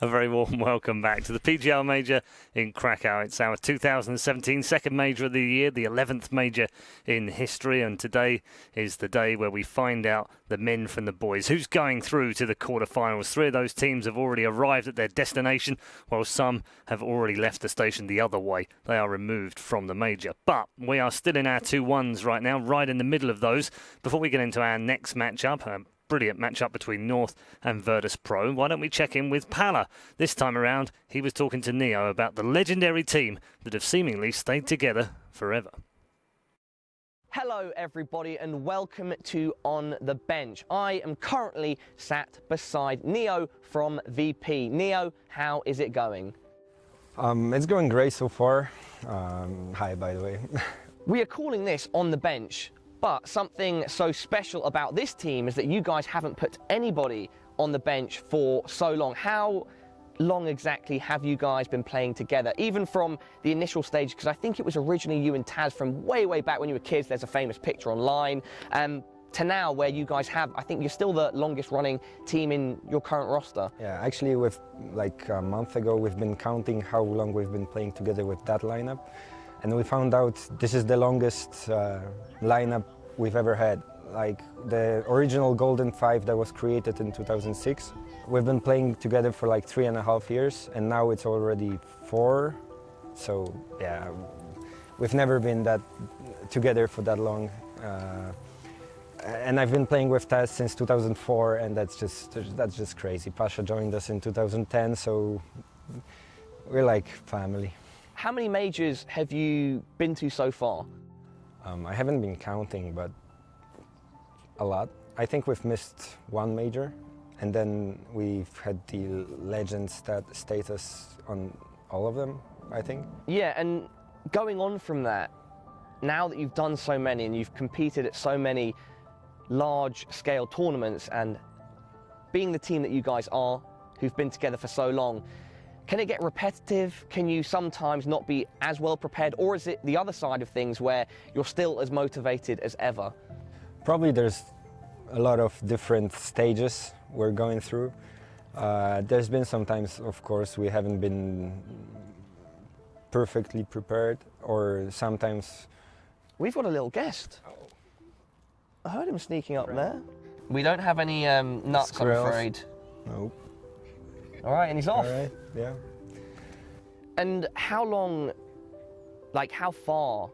A very warm welcome back to the PGL Major in Krakow. It's our 2017 second major of the year, the 11th major in history, and today is the day where we find out the men from the boys. Who's going through to the quarterfinals? Three of those teams have already arrived at their destination, while some have already left the station the other way. They are removed from the major. But we are still in our 2-1s right now, right in the middle of those. Before we get into our next matchup, brilliant matchup between North and Virtus Pro. Why don't we check in with Pala? This time around, he was talking to Neo about the legendary team that have seemingly stayed together forever. Hello everybody and welcome to On the Bench. I am currently sat beside Neo from VP. Neo, how is it going? It's going great so far. Hi, by the way. We are calling this On the Bench. But something so special about this team is that you guys haven't put anybody on the bench for so long. How long exactly have you guys been playing together? Even from the initial stage, because I think it was originally you and Taz from way back when you were kids. There's a famous picture online. To now where you guys have, I think you're still the longest running team in your current roster. Yeah, actually with like a month ago, we've been counting how long we've been playing together with that lineup. And we found out this is the longest lineup we've ever had. Like the original Golden Five that was created in 2006. We've been playing together for like 3.5 years, and now it's already 4. So yeah, we've never been that together for that long. And I've been playing with Taz since 2004, and that's just crazy. Pasha joined us in 2010, so we're like family. How many majors have you been to so far? I haven't been counting, but a lot. I think we've missed one major, and then we've had the legend status on all of them, I think. Yeah, and going on from that, now that you've done so many and you've competed at so many large-scale tournaments, and being the team that you guys are, who've been together for so long, can it get repetitive? Can you sometimes not be as well prepared? Or is it the other side of things where you're still as motivated as ever? Probably there's a lot of different stages we're going through. There's been sometimes, of course, we haven't been perfectly prepared, or sometimes... We've got a little guest. I heard him sneaking up there. We don't have any nuts, I'm afraid. Nope. All right, and he's off. All right, yeah. And how long, like how far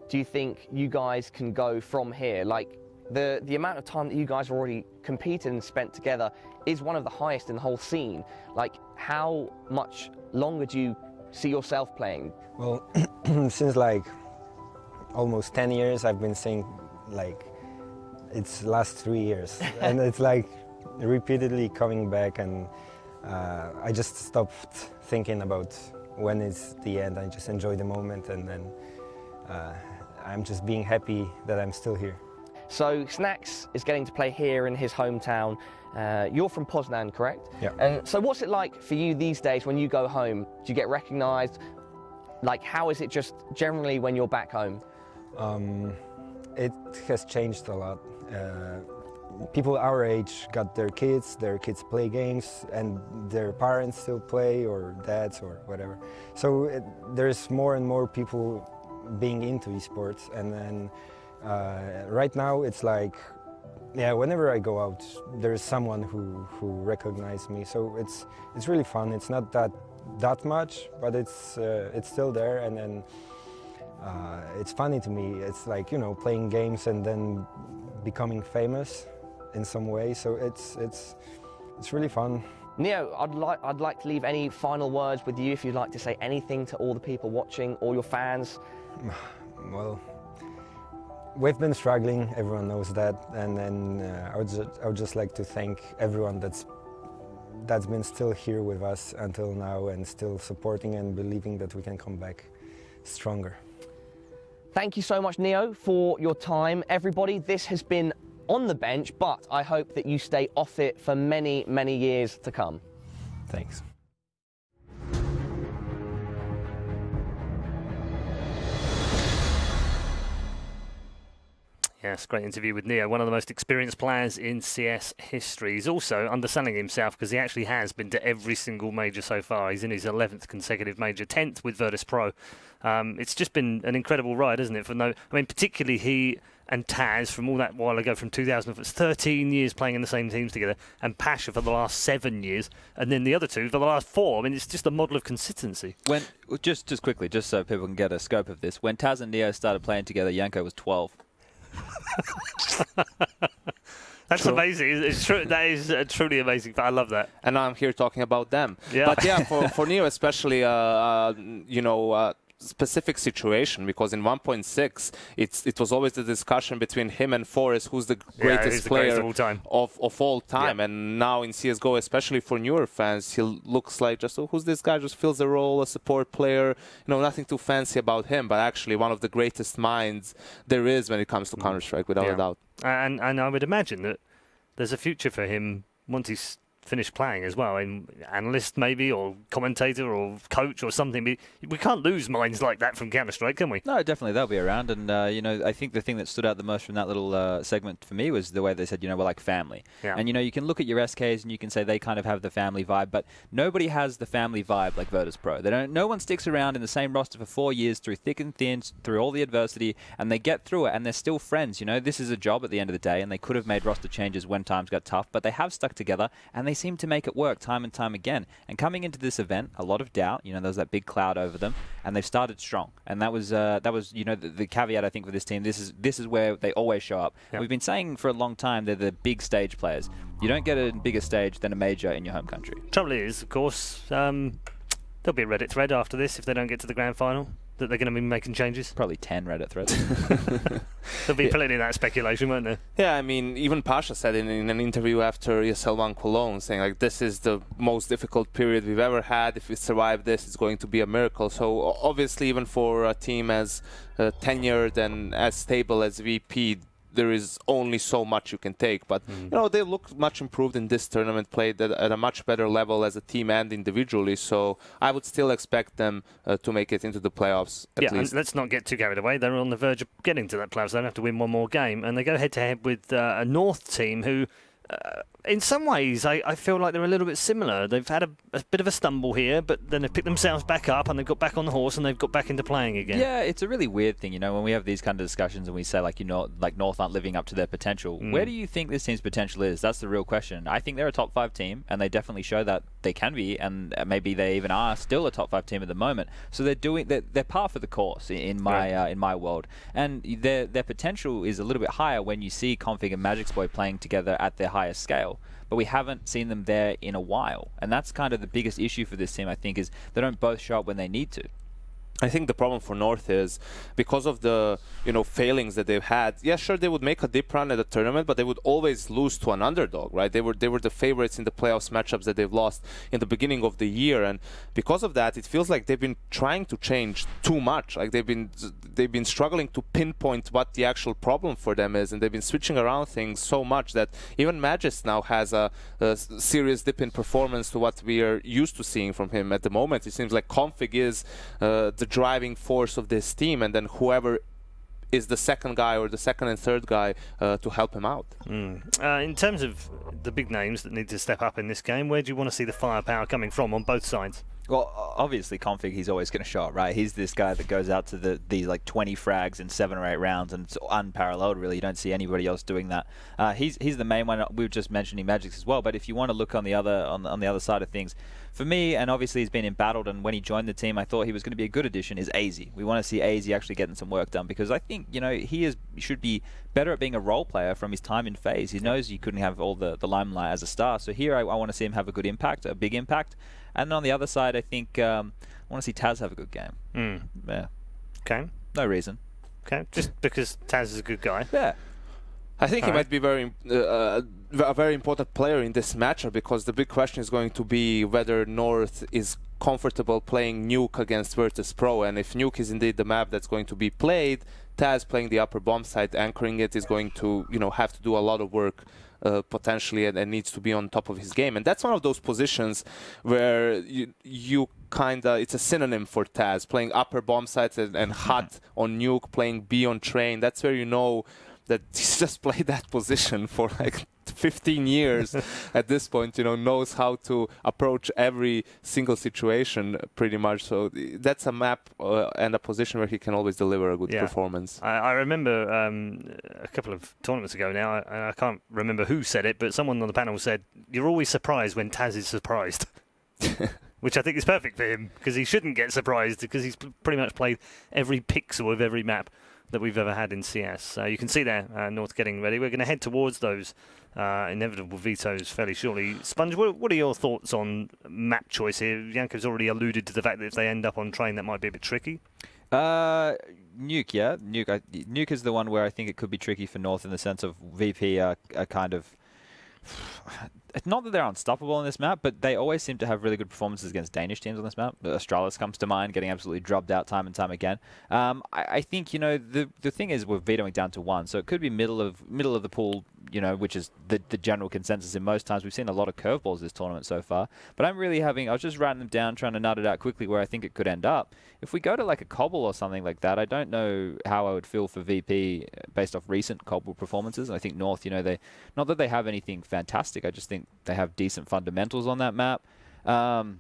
do you think you guys can go from here? Like the amount of time that you guys have already competed and spent together is one of the highest in the whole scene. Like how much longer do you see yourself playing? Well, since like almost 10 years, I've been saying like it's last 3 years. And it's like repeatedly coming back, and I just stopped thinking about when is the end. I just enjoy the moment, and then I'm just being happy that I'm still here. So Snacks is getting to play here in his hometown. You're from Poznan, correct? Yeah. And so what's it like for you these days when you go home? Do you get recognized? Like how is it just generally when you're back home? It has changed a lot. People our age got their kids play games, and their parents still play, or dads, or whatever. So there's more and more people being into esports, and then right now it's like, yeah, whenever I go out, there's someone who recognizes me. So it's really fun. It's not that much, but it's still there, and then it's funny to me. It's like, you know, playing games and then becoming famous in some way, so it's really fun. Neo, I'd like to leave any final words with you, if you'd like to say anything to all the people watching, all your fans. Well, we've been struggling, everyone knows that, and then I would just like to thank everyone that's been still here with us until now, and still supporting and believing that we can come back stronger. Thank you so much, Neo, for your time. Everybody, this has been On the Bench, but I hope that you stay off it for many, many years to come. Thanks. Yes, great interview with Neo, one of the most experienced players in CS history. He's also underselling himself because he actually has been to every single major so far. He's in his 11th consecutive major, 10th with Virtus Pro. It's just been an incredible ride, hasn't it? Particularly he and Taz from all that while ago, from 2000, 13 years playing in the same teams together, and Pasha for the last 7 years, and then the other two for the last 4. I mean, it's just a model of consistency. Just quickly, just so people can get a scope of this, when Taz and Neo started playing together, Janko was 12. That's true. Amazing. It's true. That is truly amazing. But I love that. And now I'm here talking about them. Yeah. But yeah, for Neo especially, specific situation, because in 1.6 it was always the discussion between him and Forrest, who's the greatest player of all time. And now in CSGO, especially for newer fans, he looks like just, who's this guy? Just fills the role, a support player, nothing too fancy about him, but actually one of the greatest minds there is when it comes to Counter-Strike, without a doubt. And I would imagine that there's a future for him once he's finished playing as well, in analyst maybe, or commentator, or coach, or something. We can't lose minds like that from Counter-Strike, can we? No, definitely they'll be around. And I think the thing that stood out the most from that little segment for me was the way they said, we're like family. Yeah. And you can look at your SKs and you can say they kind of have the family vibe, but nobody has the family vibe like Virtus Pro. No one sticks around in the same roster for 4 years through thick and thin, through all the adversity, and they get through it, and they're still friends. This is a job at the end of the day, and they could have made roster changes when times got tough, but they have stuck together, and they seem to make it work time and time again. And coming into this event, a lot of doubt. There was that big cloud over them, and they've started strong. And that was the caveat, I think, for this team. This is where they always show up. Yep. We've been saying for a long time they're the big stage players. You don't get a bigger stage than a major in your home country. Trouble is, of course, there'll be a Reddit thread after this if they don't get to the grand final, that they're going to be making changes. Probably 10 Reddit threads. There'll be plenty of that speculation, won't there? Yeah, I mean, even Pasha said in an interview after ESL1 Cologne, saying like, this is the most difficult period we've ever had. If we survive this, it's going to be a miracle. So obviously, even for a team as tenured and as stable as VP, there is only so much you can take. But, they look much improved in this tournament, played at a much better level as a team and individually. So I would still expect them to make it into the playoffs at least. And let's not get too carried away. They're on the verge of getting to that playoffs. They don't have to win one more game. And they go head-to-head with a North team who, in some ways, I feel like they're a little bit similar. They've had a bit of a stumble here, but then they've picked themselves back up and they've got back on the horse and they've got back into playing again. Yeah, it's a really weird thing, when we have these kind of discussions and we say, like North aren't living up to their potential. Where do you think this team's potential is? That's the real question. I think they're a top 5 team, and they definitely show that they can be, and maybe they even are still a top 5 team at the moment. So they're par for the course in my world, and their potential is a little bit higher when you see Config and MagicsBoy playing together at their highest scale. But we haven't seen them there in a while. And that's kind of the biggest issue for this team, I think, is they don't both show up when they need to. I think the problem for North is because of the failings that they've had. Yeah, sure, they would make a deep run at the tournament, but they would always lose to an underdog, right? They were the favorites in the playoffs matchups that they've lost in the beginning of the year, and because of that, it feels like they've been trying to change too much. Like they've been struggling to pinpoint what the actual problem for them is, and they've been switching around things so much that even Magis now has a serious dip in performance to what we are used to seeing from him at the moment. It seems like Config is the driving force of this team, and then whoever is the second guy or the second and third guy to help him out. In terms of the big names that need to step up in this game, where do you want to see the firepower coming from on both sides? Well, obviously, Config, he's always going to show up, right? He's this guy that goes out to these like 20 frags in 7 or 8 rounds, and it's unparalleled, really. You don't see anybody else doing that. He's the main one. We were just mentioning Magics as well, but if you want to look on the other side of things, for me, and obviously he's been embattled, and when he joined the team, I thought he was going to be a good addition, is AZ. We want to see AZ actually getting some work done, because I think, he should be better at being a role player from his time in FaZe. He knows you couldn't have all the limelight as a star, so here I want to see him have a good impact, a big impact. And on the other side, I think I want to see Taz have a good game. Yeah. Okay. No reason. Okay. Just because Taz is a good guy. Yeah. I think he might be a very important player in this matchup, because the big question is going to be whether North is comfortable playing Nuke against Virtus Pro, and if Nuke is indeed the map that's going to be played, Taz playing the upper bomb site, anchoring it, is going to have to do a lot of work potentially, and needs to be on top of his game. And that's one of those positions where you kind of, it's a synonym for Taz, playing upper bomb sites and hot on Nuke, playing B on Train. That's where that he's just played that position for like 15 years at this point, knows how to approach every single situation pretty much. So that's a map and a position where he can always deliver a good performance. I remember a couple of tournaments ago now, I can't remember who said it, but someone on the panel said, "You're always surprised when Taz is surprised." Which I think is perfect for him, because he shouldn't get surprised, because he's pretty much played every pixel of every map that we've ever had in CS. You can see there, North getting ready. We're going to head towards those inevitable vetoes fairly shortly. Sponge, what are your thoughts on map choice here? Janko's already alluded to the fact that if they end up on train, that might be a bit tricky. Nuke, yeah. Nuke is the one where I think it could be tricky for North in the sense of VP are kind of... Not that they're unstoppable on this map, but they always seem to have really good performances against Danish teams on this map. Astralis comes to mind, getting absolutely drubbed out time and time again. I think, the thing is we're vetoing down to 1, so it could be middle of the pool, which is the general consensus in most times. We've seen a lot of curveballs this tournament so far, but I was just writing them down, trying to nut it out quickly where I think it could end up. If we go to like a Cobble or something like that, I don't know how I would feel for VP based off recent Cobble performances. And I think North, not that they have anything fantastic, I just think they have decent fundamentals on that map. I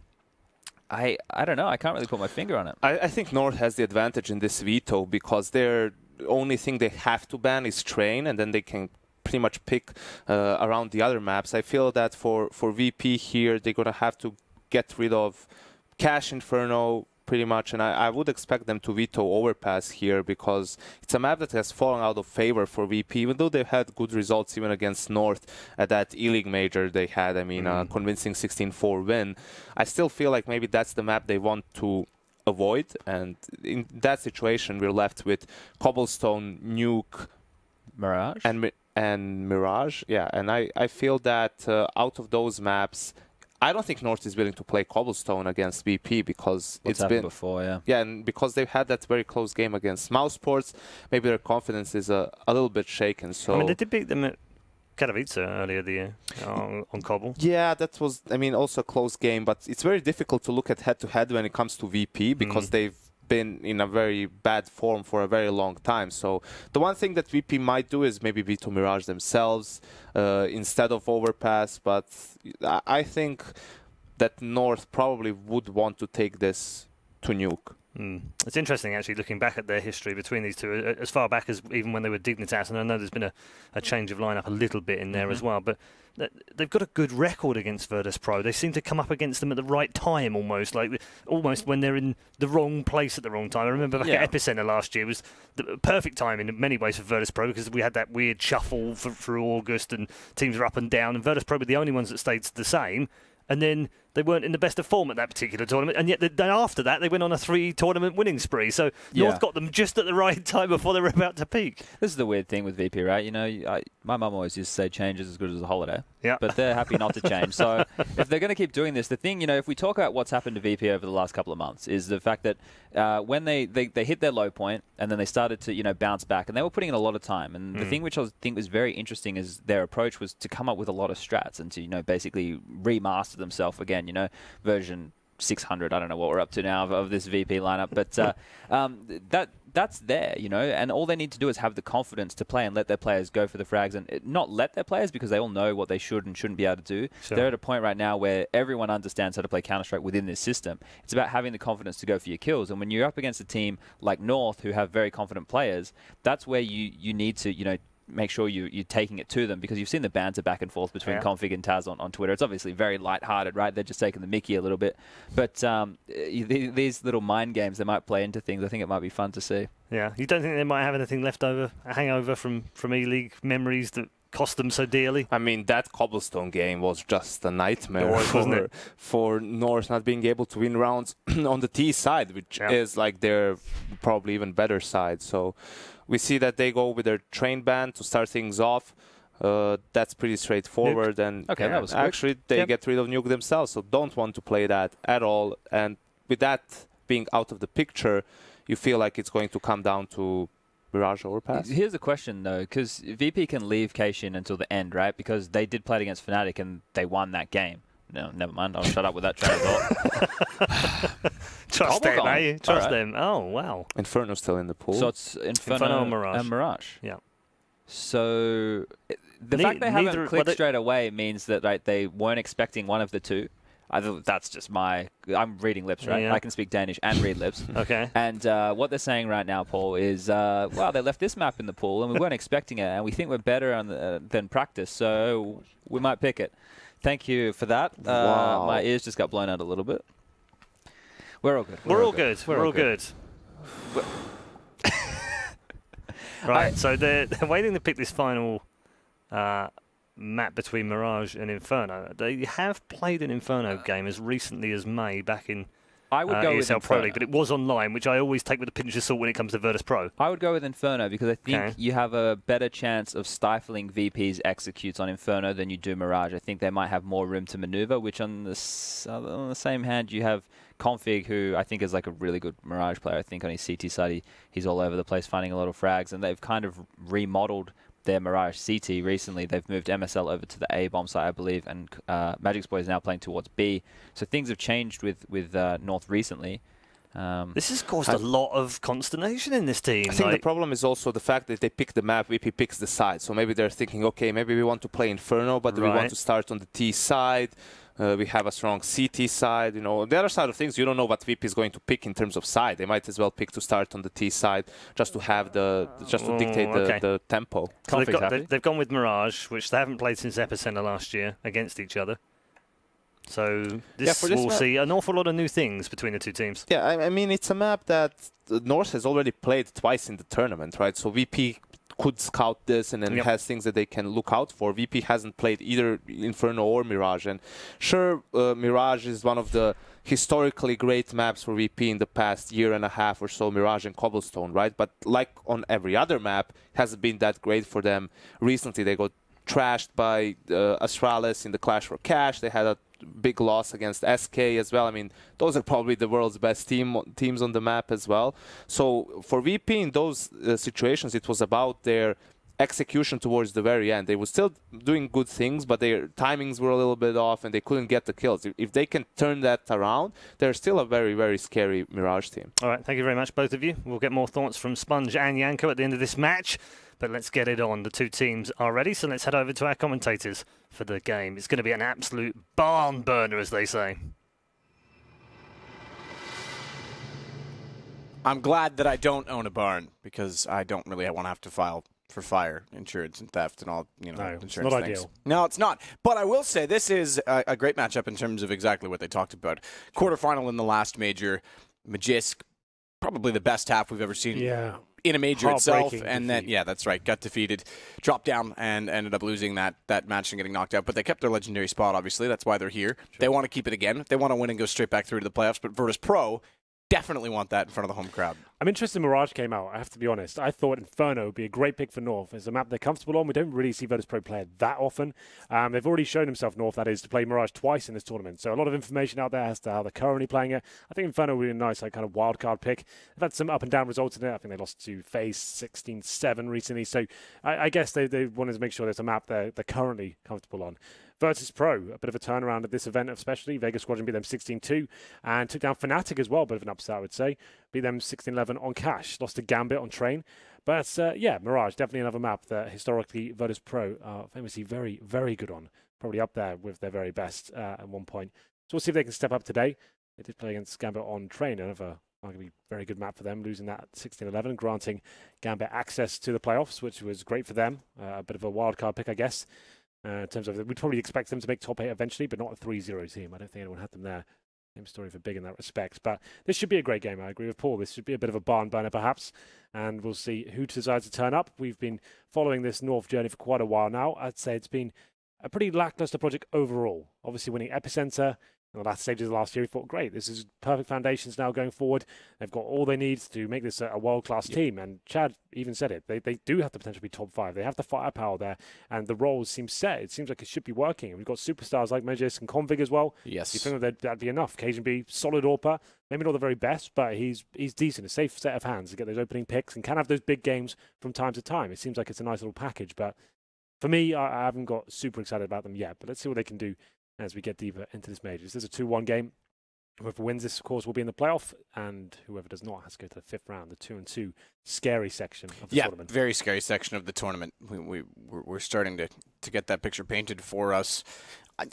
don't know. I can't really put my finger on it. I think North has the advantage in this veto because their only thing they have to ban is Train, and then they can pretty much pick around the other maps. I feel that for VP here, they're going to have to get rid of Cash Inferno pretty much, and I would expect them to veto Overpass here because it's a map that has fallen out of favor for VP, even though they've had good results even against North at that E-League major they had. I mean, a convincing 16-4 win. I still feel like maybe that's the map they want to avoid, and in that situation we're left with Cobblestone, Nuke, Mirage, and Mirage. Yeah, and I feel that out of those maps, I don't think North is willing to play Cobblestone against VP because it's been before, yeah. Yeah, and because they've had that very close game against Mousesports, maybe their confidence is a little bit shaken. So I mean, they did beat them at Katowice earlier the year on Cobble. Yeah, that was, also a close game, but it's very difficult to look at head-to-head when it comes to VP because they've been in a very bad form for a very long time. So the one thing that VP might do is maybe veto Mirage themselves instead of Overpass, but I think that North probably would want to take this to Nuke. It's interesting, actually, looking back at their history between these two, as far back as even when they were Dignitas, and I know there's been a change of lineup a little bit in there as well, but they've got a good record against Virtus.pro. They seem to come up against them at the right time, almost when they're in the wrong place at the wrong time. I remember back at Epicenter last year was the perfect time in many ways for Virtus.pro because we had that weird shuffle through August and teams were up and down, and Virtus.pro were the only ones that stayed the same. And then they weren't in the best of form at that particular tournament, and yet then after that they went on a 3-tournament winning spree. So North got them just at the right time before they were about to peak. This is the weird thing with VP, right? My mum always used to say change is as good as a holiday. Yeah. But they're happy not to change. So if they're going to keep doing this, the thing, if we talk about what's happened to VP over the last couple of months, is the fact that when they hit their low point and then they started to bounce back, and they were putting in a lot of time. And the thing which I think was very interesting is their approach was to come up with a lot of strats and to basically remaster themselves again. Version 600. I don't know what we're up to now of this VP lineup, but that's there, and all they need to do is have the confidence to play and let their players go for the frags, and not let their players because they all know what they should and shouldn't be able to do. Sure. They're at a point right now where everyone understands how to play Counter-Strike within this system. It's about having the confidence to go for your kills, and when you're up against a team like North who have very confident players, that's where you need to, make sure you're taking it to them, because you've seen the banter back and forth between Config and Taz on Twitter. It's obviously very lighthearted, right? They're just taking the mickey a little bit. But these little mind games, they might play into things. I think it might be fun to see. Yeah. You don't think they might have anything left over, a hangover from E-League memories that cost them so dearly? I mean, that Cobblestone game was just a nightmare for North not being able to win rounds on the T side, which is like their probably even better side. So we see that they go with their train ban to start things off. That's pretty straightforward. Nuke. And that was actually, they get rid of Nuke themselves, so don't want to play that at all. And with that being out of the picture, you feel like it's going to come down to Mirage Overpass. Here's a question, though, because VP can leave Keishin until the end, right? Because they did play it against Fnatic and they won that game. No, never mind. I'll shut up with that train of thought. Trust them, eh? Trust them. Oh, wow. Inferno's still in the pool. So it's Inferno and Mirage. And Mirage. Yeah. So the fact they haven't clicked straight away means that they weren't expecting one of the two. That's just I'm reading lips, right? Yeah. I can speak Danish and read lips. Okay. And what they're saying right now, Paul, is, well, they left this map in the pool and we weren't expecting it, and we think we're better than practice, so we might pick it. Thank you for that. Wow. My ears just got blown out a little bit. We're all good. We're all good. We're all good. Right, so they're waiting to pick this final map between Mirage and Inferno. They have played an Inferno game as recently as May back in I would go with ESL Pro Inferno. League, but it was online, which I always take with a pinch of salt when it comes to Virtus Pro. I would go with Inferno because I think Okay. you have a better chance of stifling VP's executes on Inferno than you do Mirage. I think they might have more room to maneuver, which on the same hand, you have Config, who I think is like a really good Mirage player. I think on his CT side, he's all over the place finding a lot of frags, and they've kind of remodeled their Mirage CT recently. They've moved MSL over to the A bomb site, I believe, and Magic's Boy is now playing towards B. So things have changed with North recently. This has caused a lot of consternation in this team. I think the problem is also the fact that they pick the map, VP picks the side. So maybe they're thinking, okay, maybe we want to play Inferno, but we want to start on the T side. We have a strong CT side. You know, the other side of things, you don't know what VP is going to pick in terms of side. They might as well pick to start on the T side just to have to dictate the tempo. So they've gone with Mirage, which they haven't played since Epicenter last year, against each other. So this will see an awful lot of new things between the two teams. Yeah, I mean, it's a map that North has already played twice in the tournament, right? So VP could scout this and then has things that they can look out for. VP hasn't played either Inferno or Mirage. And sure, Mirage is one of the historically great maps for VP in the past year and a half or so, Mirage and Cobblestone, right? But like on every other map, it hasn't been that great for them. Recently, they got trashed by Astralis in the Clash for Cash. They had a big loss against SK as well. I mean, those are probably the world's best teams on the map as well. So for VP in those situations, it was about their execution towards the very end. They were still doing good things, but their timings were a little bit off and they couldn't get the kills. If they can turn that around, they're still a very, very scary Mirage team. All right, thank you very much, both of you. We'll get more thoughts from Sponge and Yanko at the end of this match. But let's get it on. The two teams are ready, so let's head over to our commentators for the game. It's going to be an absolute barn burner, as they say. I'm glad that I don't own a barn because I don't really want to have to file for fire insurance and theft and all, insurance it's not things. ideal. No, it's not. But I will say this is a great matchup in terms of exactly what they talked about. Quarterfinal in the last major, Magisk, probably the best half we've ever seen. Yeah. In a major itself, and defeat. then that's right, got defeated, dropped down, and ended up losing that match and getting knocked out. But they kept their legendary spot. Obviously, that's why they're here. Sure. They want to keep it again. They want to win and go straight back through to the playoffs. But Virtus Pro definitely want that in front of the home crowd. I'm interested Mirage came out, I have to be honest. I thought Inferno would be a great pick for North. It's a map they're comfortable on. We don't really see Virtus Pro play it that often. They've already shown himself, North, that is, to play Mirage twice in this tournament. So a lot of information out there as to how they're currently playing it. I think Inferno would be a nice kind of wild card pick. They've had some up and down results in it. I think they lost to FaZe 16-7 recently. So I guess they wanted to make sure there's a map they're currently comfortable on. Virtus Pro, a bit of a turnaround at this event especially. Vegas Squadron beat them 16-2 and took down Fnatic as well, a bit of an upset I would say. Beat them 16-11 on Cash, lost to Gambit on Train. But yeah, Mirage, definitely another map that historically Virtus Pro are famously very, very good on. Probably up there with their very best at one point. So we'll see if they can step up today. They did play against Gambit on Train, another arguably very good map for them, losing that 16-11 and granting Gambit access to the playoffs, which was great for them. A bit of a wild card pick, I guess. In terms of, we'd probably expect them to make top 8 eventually, but not a 3-0 team. I don't think anyone had them there. Same story for Big in that respect. But this should be a great game. I agree with Paul. This should be a bit of a barn burner, perhaps. And we'll see who decides to turn up. We've been following this North journey for quite a while now. I'd say it's been a pretty lackluster project overall. Obviously winning Epicenter in the last stages of last year, we thought, great, this is perfect foundations now going forward. They've got all they need to make this a world-class team. And Chad even said it. They do have the potential to be top 5. They have the firepower there, and the roles seem set. It seems like it should be working. We've got superstars like Magisk and Config as well. Yes. You think that'd be enough. Cajun B, solid AWPer. Maybe not the very best, but he's decent. A safe set of hands to get those opening picks and can have those big games from time to time. It seems like it's a nice little package, but for me, I haven't got super excited about them yet. But let's see what they can do as we get deeper into this major. This is a 2-1 game. Whoever wins this, of course, will be in the playoff, and whoever does not has to go to the 5th round, the 2-2 scary section of the tournament. Very scary section of the tournament. We're starting to get that picture painted for us.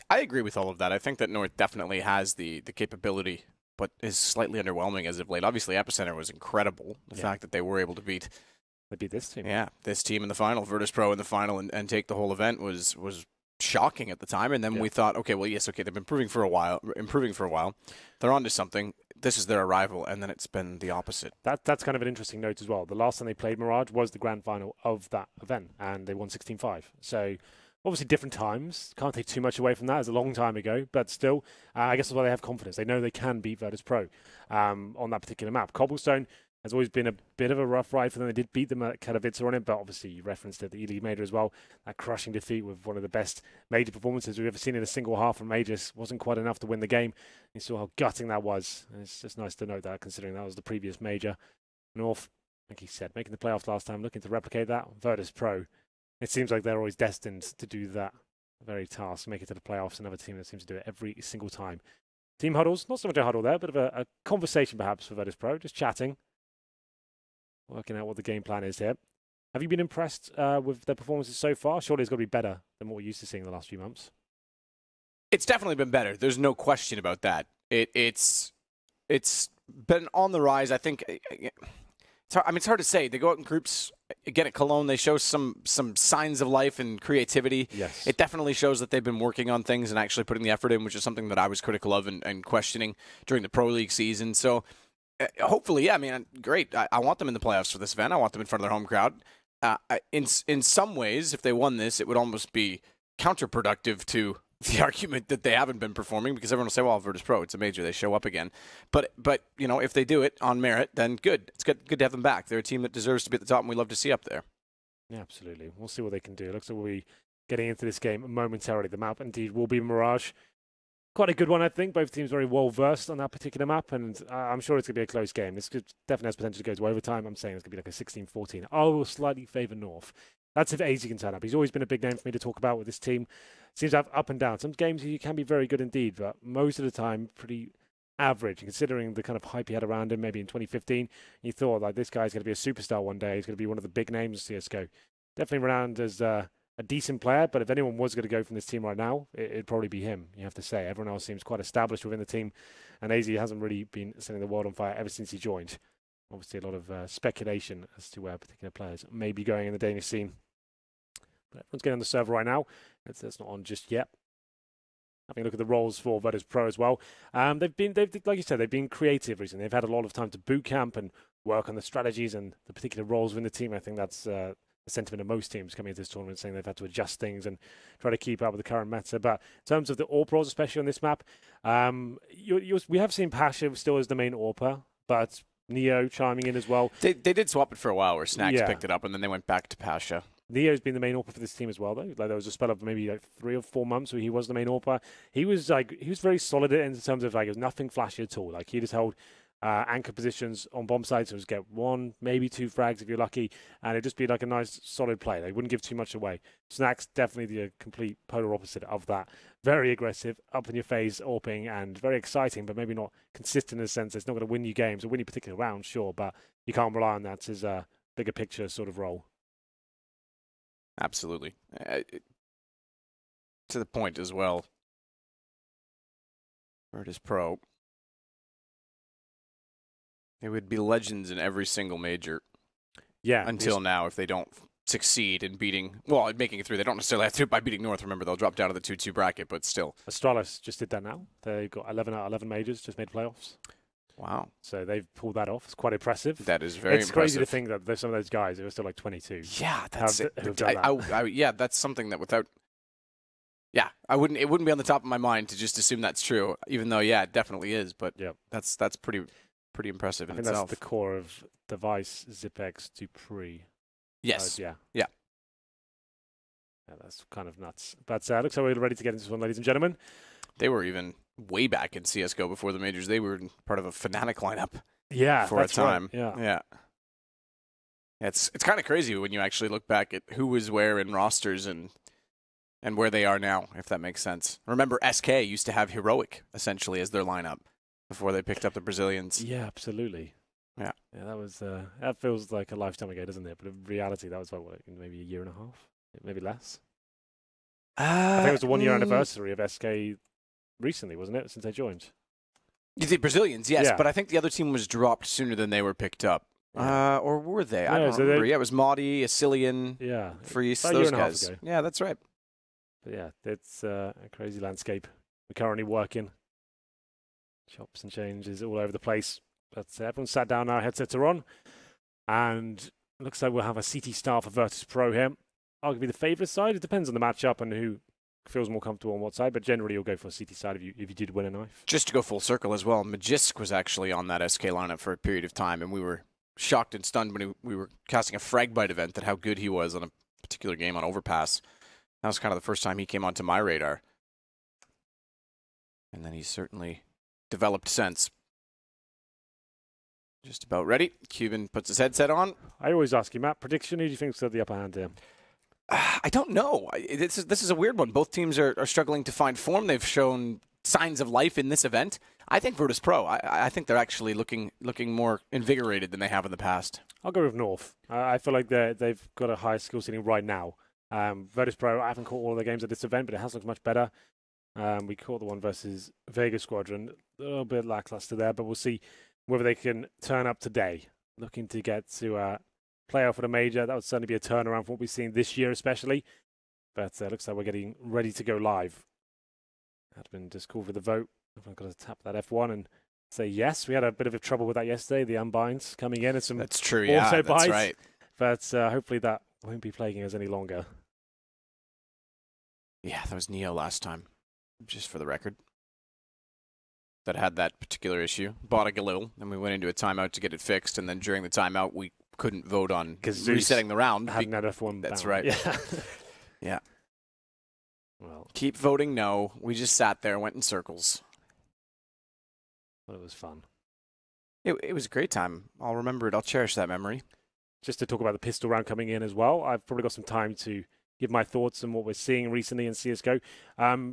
I agree with all of that. I think that North definitely has the capability, but is slightly underwhelming as of late. Obviously, Epicenter was incredible. The fact that they were able to beat this team. Yeah, this team in the final, Virtus.pro in the final, and take the whole event was shocking at the time. And then we thought, okay, they've been improving for a while. They're onto something. This is their arrival, and then it's been the opposite. That's kind of an interesting note as well. The last time they played Mirage was the grand final of that event, and they won 16-5. So obviously different times. Can't take too much away from that. It's a long time ago, but still, I guess that's why they have confidence. They know they can beat Virtus.pro on that particular map. Cobblestone has always been a bit of a rough ride for them. They did beat them at Katowice on it, but obviously you referenced it, the E-League Major as well. That crushing defeat with one of the best major performances we've ever seen in a single half from Majors wasn't quite enough to win the game. You saw how gutting that was. And it's just nice to note that, considering that was the previous major. North, like he said, making the playoffs last time, looking to replicate that. Virtus.pro, it seems like they're always destined to do that very task, make it to the playoffs. Another team that seems to do it every single time. Team huddles, not so much a huddle there, but of a conversation perhaps for Virtus.pro, just chatting. Working out what the game plan is here. Have you been impressed with their performances so far? Surely it's got to be better than what we're used to seeing in the last few months. It's definitely been better. There's no question about that. It's been on the rise. I think it's hard to say. They go out in groups. Again, at Cologne, they show some signs of life and creativity. Yes. It definitely shows that they've been working on things and actually putting the effort in, which is something that I was critical of and questioning during the Pro League season. So hopefully, great. I want them in the playoffs for this event. I want them in front of their home crowd. In some ways, if they won this, it would almost be counterproductive to the argument that they haven't been performing, because everyone will say, well, Virtus.pro, it's a major, they show up again. But if they do it on merit, then good. It's good to have them back. They're a team that deserves to be at the top, and we love to see up there. Yeah, absolutely. We'll see what they can do. It looks like we'll be getting into this game momentarily. The map, indeed, will be Mirage. Quite a good one, I think. Both teams very well versed on that particular map, and I'm sure it's going to be a close game. This definitely has potential to go to overtime. I'm saying it's going to be like a 16-14. I will slightly favour North. That's if AZ can turn up. He's always been a big name for me to talk about with this team. Seems to have up and down. Some games he can be very good indeed, but most of the time pretty average. And considering the kind of hype he had around him, maybe in 2015, you thought like this guy's going to be a superstar one day. He's going to be one of the big names in CS:GO. Definitely renowned as a decent player, but if anyone was going to go from this team right now, it'd probably be him, you have to say. Everyone else seems quite established within the team, and AZ hasn't really been setting the world on fire ever since he joined. Obviously, a lot of speculation as to where particular players may be going in the Danish scene. But everyone's getting on the server right now. It's not on just yet. Having a look at the roles for Virtus.pro as well. They've like you said, they've been creative recently. They've had a lot of time to boot camp and work on the strategies and the particular roles within the team. I think that's the sentiment of most teams coming into this tournament, saying they've had to adjust things and try to keep up with the current meta. But in terms of the AWP roles, especially on this map, we have seen Pasha still as the main AWPer, but Neo chiming in as well. They did swap it for a while where Snags picked it up, and then they went back to Pasha. Neo's been the main AWPer for this team as well, though. Like there was a spell of maybe like 3 or 4 months where he was the main AWPer. He was very solid in terms of like it was nothing flashy at all. Like he just held anchor positions on bomb sites. It was get 1, maybe 2 frags if you're lucky, and it'd just be like a nice solid play. They wouldn't give too much away. Snags definitely the complete polar opposite of that. Very aggressive, up in your face, AWPing, and very exciting, but maybe not consistent in the sense it's not going to win you games or win you particular rounds, sure, but you can't rely on that as a bigger picture sort of role. Absolutely. To the point as well. Virtus.pro. They would be legends in every single major. Yeah. Until now, if they don't succeed in making it through. They don't necessarily have to by beating North. Remember, they'll drop down to the 2-2 bracket, but still. Astralis just did that now. They got 11 out of 11 majors, just made playoffs. Wow. So they've pulled that off. It's quite impressive. That is very impressive. It's crazy to think that there's some of those guys who are still like 22. Yeah, that's that. That's something that without... Yeah, it wouldn't be on the top of my mind to just assume that's true, even though, yeah, it definitely is, but that's pretty impressive in itself. I think that's the core of Device, Zipex, Dupree. Yes. Yeah, that's kind of nuts. But looks like we're ready to get into this one, ladies and gentlemen. They were even way back in CS:GO before the majors. They were part of a Fnatic lineup. Yeah, for a time. Right. Yeah. It's kind of crazy when you actually look back at who was where in rosters and where they are now, if that makes sense. Remember, SK used to have Heroic essentially as their lineup before they picked up the Brazilians. Yeah, absolutely. Yeah. Yeah, that was that feels like a lifetime ago, doesn't it? But in reality, that was like what, maybe a year and a half, maybe less. I think it was the 1 year anniversary of SK recently, wasn't it? Since they joined. The Brazilians, yes, Yeah. but I think the other team was dropped sooner than they were picked up. Or were they? I No, don't so remember. they- Yeah, it was Maudie, Asilian, Yeah, Freese, about a year those and a half guys. ago. Yeah, that's right. But yeah, it's a crazy landscape. We're currently working. Chops and changes all over the place. But everyone's sat down now, headsets are on. And it looks like we'll have a CT star for Virtus Pro here. Arguably the favourite side. It depends on the matchup and who feels more comfortable on what side. But generally, you'll go for a CT side if you did win a knife. Just to go full circle as well, Magisk was actually on that SK lineup for a period of time, and we were shocked and stunned when we were casting a Fragbite event at how good he was on a particular game on Overpass. That was kind of the first time he came onto my radar. And then he's certainly developed since. Just about ready. Cuban puts his headset on. I always ask you, Matt, prediction, who do you think's got the upper hand here? I don't know. This is a weird one. Both teams are struggling to find form. They've shown signs of life in this event. I think Virtus Pro. I think they're actually looking more invigorated than they have in the past. I'll go with North. I feel like they've got a high skill ceiling right now. Virtus Pro, I haven't caught all of the games at this event, but it has looked much better. We caught the one versus Vega Squadron. A little bit lackluster there, but we'll see whether they can turn up today. Looking to get to playoff for the major. That would certainly be a turnaround from what we've seen this year, especially. But looks like we're getting ready to go live. Admin just called for the vote. I've got to tap that F1 and say yes. We had a bit of a trouble with that yesterday. The unbinds coming in and some That's true. Yeah, auto that's buys. right. But hopefully that won't be plaguing us any longer. Yeah, that was Neo last time, just for the record. That had that particular issue. Bought a Galil, and we went into a timeout to get it fixed, and then during the timeout, we couldn't vote on resetting the round. Hadn't had F1 That's bound. right. Yeah. Yeah. Well, Keep voting no. We just sat there, went in circles. it was fun. It was a great time. I'll remember it. I'll cherish that memory. Just to talk about the pistol round coming in as well, I've probably got some time to give my thoughts on what we're seeing recently in CSGO.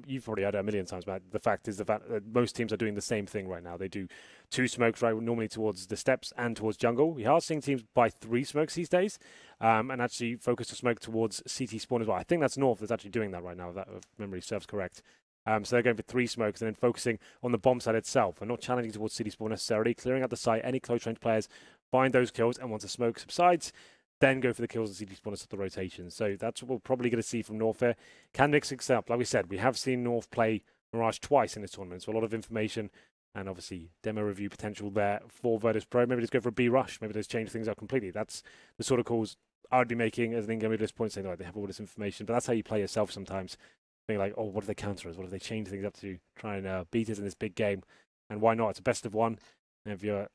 You've probably heard it a million times, but the fact is that most teams are doing the same thing right now. They do 2 smokes, right, normally towards the steps and towards jungle. We are seeing teams buy 3 smokes these days and actually focus the smoke towards CT spawn as well. I think that's North that's actually doing that right now, if that if memory serves correct. So they're going for 3 smokes and then focusing on the bomb side itself and not challenging towards city spawn necessarily, clearing out the site, any close range players, find those kills, and once the smoke subsides, then go for the kills and city spawn and stop the rotation. So that's what we're probably going to see from North here. Can mix things up. Like we said, we have seen North play Mirage twice in this tournament, so a lot of information and obviously demo review potential there for Virtus Pro. Maybe just go for a B rush. Maybe just change things up completely. That's the sort of calls I would be making as an in-game at this point, saying, they have all this information. But that's how you play yourself sometimes. Being like, oh, what if they counter us? What if they change things up to try and beat us in this big game? And why not? It's a best of one. And if you're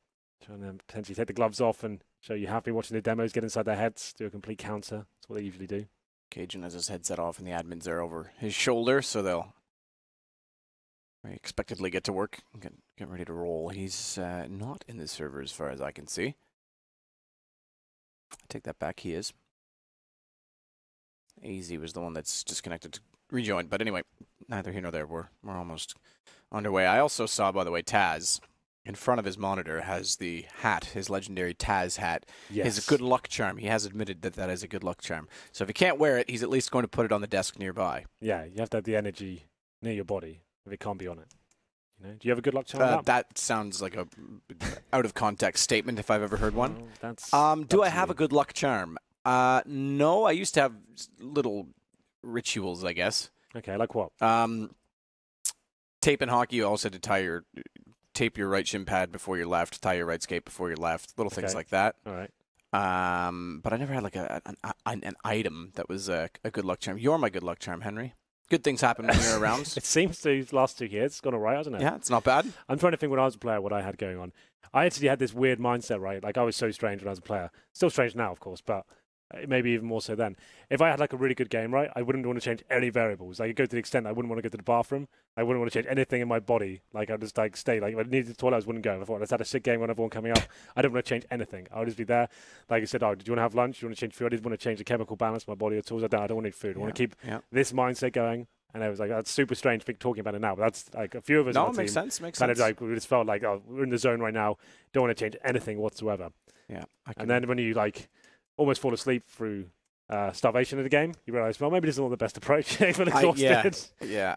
trying to potentially take the gloves off and show you have been watching the demos, get inside their heads, do a complete counter. That's what they usually do. Cajun has his headset off and the admins are over his shoulder, so they'll very expectedly get to work and get ready to roll. He's not in the server as far as I can see. I take that back, he is. AZ was the one that's disconnected to rejoin, but anyway, neither here nor there. We're almost underway. I also saw, by the way, Taz in front of his monitor has the hat, his legendary Taz hat. Yes. His good luck charm. He has admitted that that is a good luck charm. So if he can't wear it, he's at least going to put it on the desk nearby. Yeah, you have to have the energy near your body if it can't be on it. You know? Do you have a good luck charm? That sounds like a out of context statement if I've ever heard one. Well, that's Do I up to have you. a good luck charm? No, I used to have little rituals, I guess. Okay, like what? Tape in hockey, you also had to tape your right shin pad before your left, tie your right skate before your left, little things Okay. like that. All right. But I never had like an item that was a good luck charm. You're my good luck charm, Henry. Good things happen when you're around. It seems to last 2 years. It's gone all right, hasn't it? Yeah, it's not bad. I'm trying to think when I was a player what I had going on. I actually had this weird mindset, right? Like I was so strange when I was a player. Still strange now, of course, but maybe even more so then. If I had like a really good game, right, I wouldn't want to change any variables. Like, I'd go to the extent I wouldn't want to go to the bathroom. I wouldn't want to change anything in my body. Like, I'd just like stay. Like, if I needed the toilet, I wouldn't go. If I thought let's had a sick game on everyone coming up, I don't want to change anything. I would just be there. Like I said, oh, did you want to have lunch? Do you want to change food? I didn't want to change the chemical balance of my body at all. I don't want any food. I want to keep this mindset going. And I was like, that's super strange talking about it now, but that's like a few of us No, on the makes team sense. Makes kind sense. of like, we just felt like, oh, we're in the zone right now. Don't want to change anything whatsoever. Yeah. And then when you like almost fall asleep through starvation of the game, you realize, well, maybe this is not the best approach. I feel exhausted. Yeah.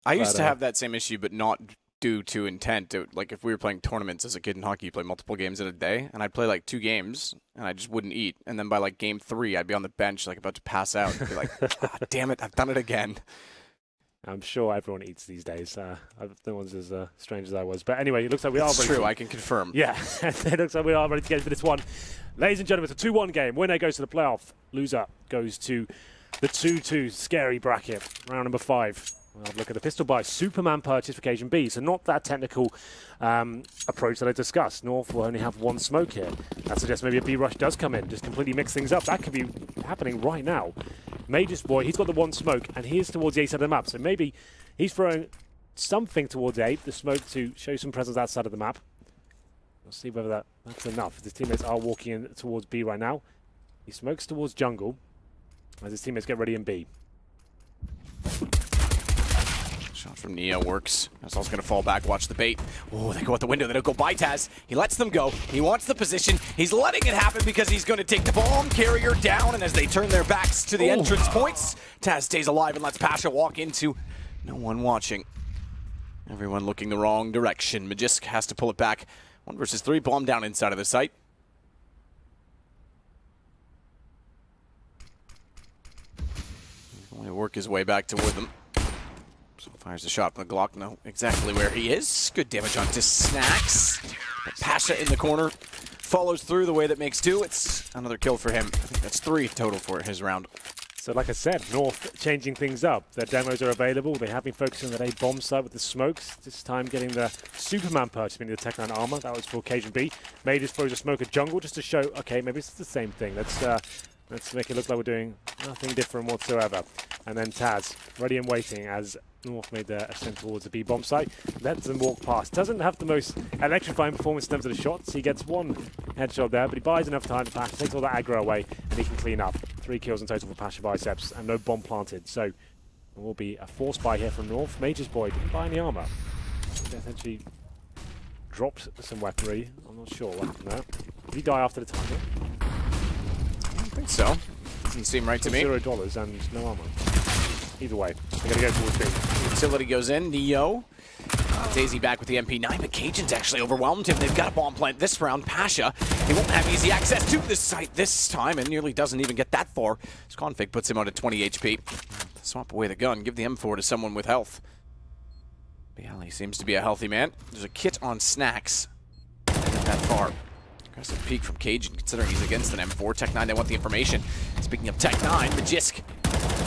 I used But, to have that same issue, but not due to intent. Like if we were playing tournaments as a kid in hockey, you play multiple games in a day, and I'd play like 2 games, and I just wouldn't eat. And then by like game 3, I'd be on the bench, like about to pass out. I'd be like, damn it, I've done it again. I'm sure everyone eats these days. No one's as strange as I was. But anyway, it looks like we are It's ready. true, I can confirm. Yeah, it looks like we are ready to get into this one. Ladies and gentlemen, it's a 2-1 game. Winner goes to the playoff. Loser goes to the 2-2 scary bracket. Round number 5. We'll have a look at the pistol buy Superman purchase for Cajun B. So not that technical approach that I discussed. North will only have 1 smoke here. That suggests maybe a B-rush does come in, just completely mix things up. That could be happening right now. Mage's boy, he's got the 1 smoke, and he's towards the A side of the map. So maybe he's throwing something towards A, the smoke to show some presence outside of the map. We'll see whether that's enough. His teammates are walking in towards B right now. He smokes towards jungle as his teammates get ready in B. Shot from Neo works. That's going to fall back. Watch the bait. Oh, they go out the window. They don't go by Taz. He lets them go. He wants the position. He's letting it happen because he's going to take the bomb carrier down. And as they turn their backs to the entrance points, Taz stays alive and lets Pasha walk into no one watching. Everyone looking the wrong direction. Magisk has to pull it back. 1 versus 3. Bomb down inside of the site. He's going to work his way back toward them. So fires a shot from the Glock. Know exactly where he is. Good damage onto Snacks. But Pasha in the corner follows through the way that makes 2. It's another kill for him. I think that's 3 total for his round. So like I said, North changing things up. Their demos are available. They have been focusing on that A bomb site with the smokes. This time getting the Superman purchase, meaning the Tech 9 armor. That was for Cajun B. May just throws a smoke at jungle just to show, okay, maybe it's the same thing. Let's make it look like we're doing nothing different whatsoever. And then Taz, ready and waiting as North made their ascent towards the B bomb site. Lets them walk past. Doesn't have the most electrifying performance in terms of the shots. He gets 1 headshot there, but he buys enough time to Pasha, takes all that aggro away, and he can clean up. 3 kills in total for Pasha Biceps, and no bomb planted. So it will be a force buy here from North. Mage's boy didn't buy any armor. He essentially dropped some weaponry. I'm not sure what happened there. Did he die after the target? I don't think so. Doesn't seem right to me. $0 and no armor. Either way, they're going to go towards B. Utility goes in. Neo. Daisy back with the MP9, but Cajun's actually overwhelmed him. They've got a bomb plant this round. Pasha, he won't have easy access to this site this time and nearly doesn't even get that far. His config puts him out at 20 HP. Swap away the gun. Give the M4 to someone with health. Bialy seems to be a healthy man. There's a kit on Snacks. Not that far. Aggressive peek from Cajun, considering he's against an M4. Tech 9, they want the information. Speaking of Tech 9, Magisk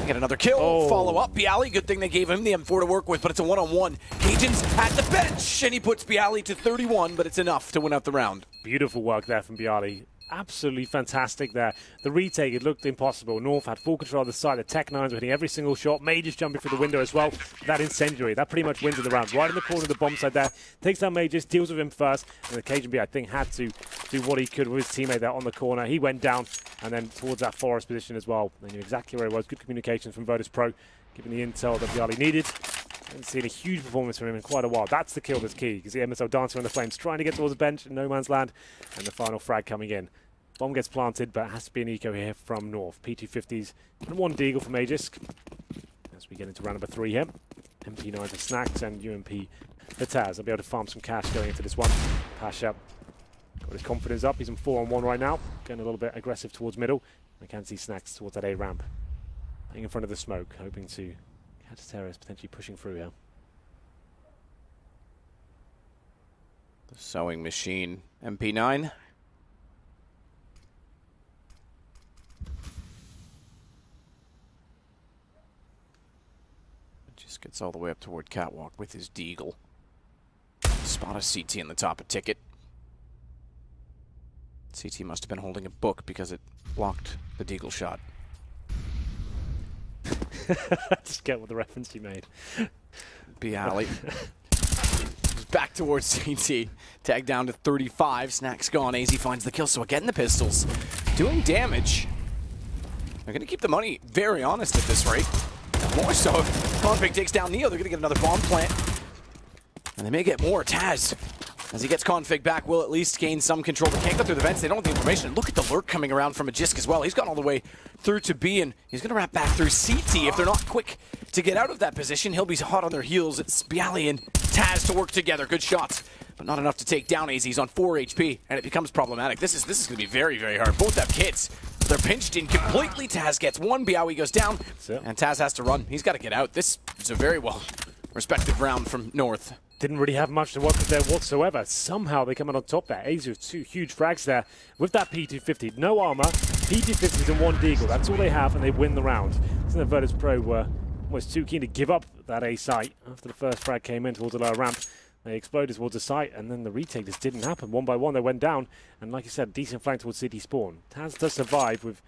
get another kill. Follow up. Bialy, good thing they gave him the M4 to work with, but it's a 1-on-1. Cajun's at the bench, and he puts Bialy to 31, but it's enough to win out the round. Beautiful work there from Bialy. Absolutely fantastic there. The retake, it looked impossible. North had full control of the side. The Tech 9s were hitting every single shot. Mages jumping through the window as well. That incendiary, that pretty much wins in the round. Right in the corner of the bomb side there. Takes down Mages, deals with him first. And the Cajun B, I think, had to do what he could with his teammate there on the corner. He went down and then towards that forest position as well. They knew exactly where he was. Good communications from Virtus Pro, giving the intel that Bialy needed. Haven't seen a huge performance from him in quite a while. That's the kill that's key. You can see MSL dancing on the flames, trying to get towards the bench in no man's land. And the final frag coming in. Bomb gets planted, but it has to be an eco here from North. P250s and 1 Deagle for Magisk. As we get into round number 3 here. MP9 for Snacks and UMP for Taz. They'll be able to farm some cash going into this one. Pasha got his confidence up. He's on 4-on-1 right now. Getting a little bit aggressive towards middle. I can see Snacks towards that A ramp. Hanging in front of the smoke, hoping to catch terrorists potentially pushing through here. The sewing machine. MP9. Just gets all the way up toward Catwalk with his Deagle. Spot a CT in the top of Ticket. CT must have been holding a book because it blocked the Deagle shot. Just get what the reference you made. Bialy. Back towards CT. Tag down to 35. Snacks gone. AZ finds the kill. So again, the pistols doing damage. They're going to keep the money very honest at this rate. More so Config takes down Neo. They're going to get another bomb plant. And they may get more. Taz, as he gets Config back, will at least gain some control. They can't go through the vents. They don't have the information. Look at the lurk coming around from Magisk as well. He's gone all the way through to B, and he's going to wrap back through CT. If they're not quick to get out of that position, he'll be hot on their heels. It's byali and Taz to work together. Good shots, but not enough to take down AZ. He's on 4 HP, and it becomes problematic. This is going to be very, very hard. Both have kits. They're pinched in completely. Taz gets one. byali goes down, and Taz has to run. He's got to get out. This is a very well respected round from North. Didn't really have much to work with there whatsoever. Somehow they come out on top there. AZ with 2 huge frags there with that P250. No armor, P250s and 1 deagle. That's all they have, and they win the round. So the Virtus Pro were almost too keen to give up that A site after the first frag came in towards the lower ramp. They exploded towards the site, and then the retake just didn't happen. One by one, they went down, and like you said, decent flank towards City Spawn. Taz does survive with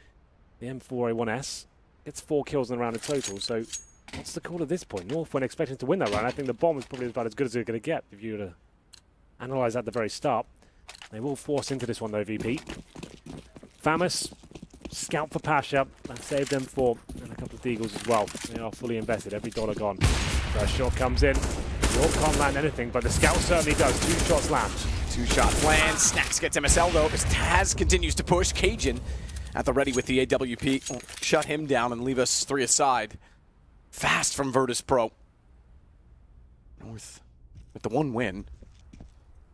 the M4A1S. Gets 4 kills in the round in total, so what's the call at this point? North weren't expecting to win that round. I think the bomb is probably about as good as they're going to get if you were to analyse at the very start. They will force into this one though, VP. Famous, scout for Pasha. That saved them for and a couple of deagles as well. They are fully invested, every dollar gone. First shot comes in. North can't land anything, but the scout certainly does. 2 shots land. 2 shots land. Snax gets MSL though, as Taz continues to push. Cajun at the ready with the AWP. Will shut him down and leave us 3 aside. Fast from Virtus Pro. North with the 1 win.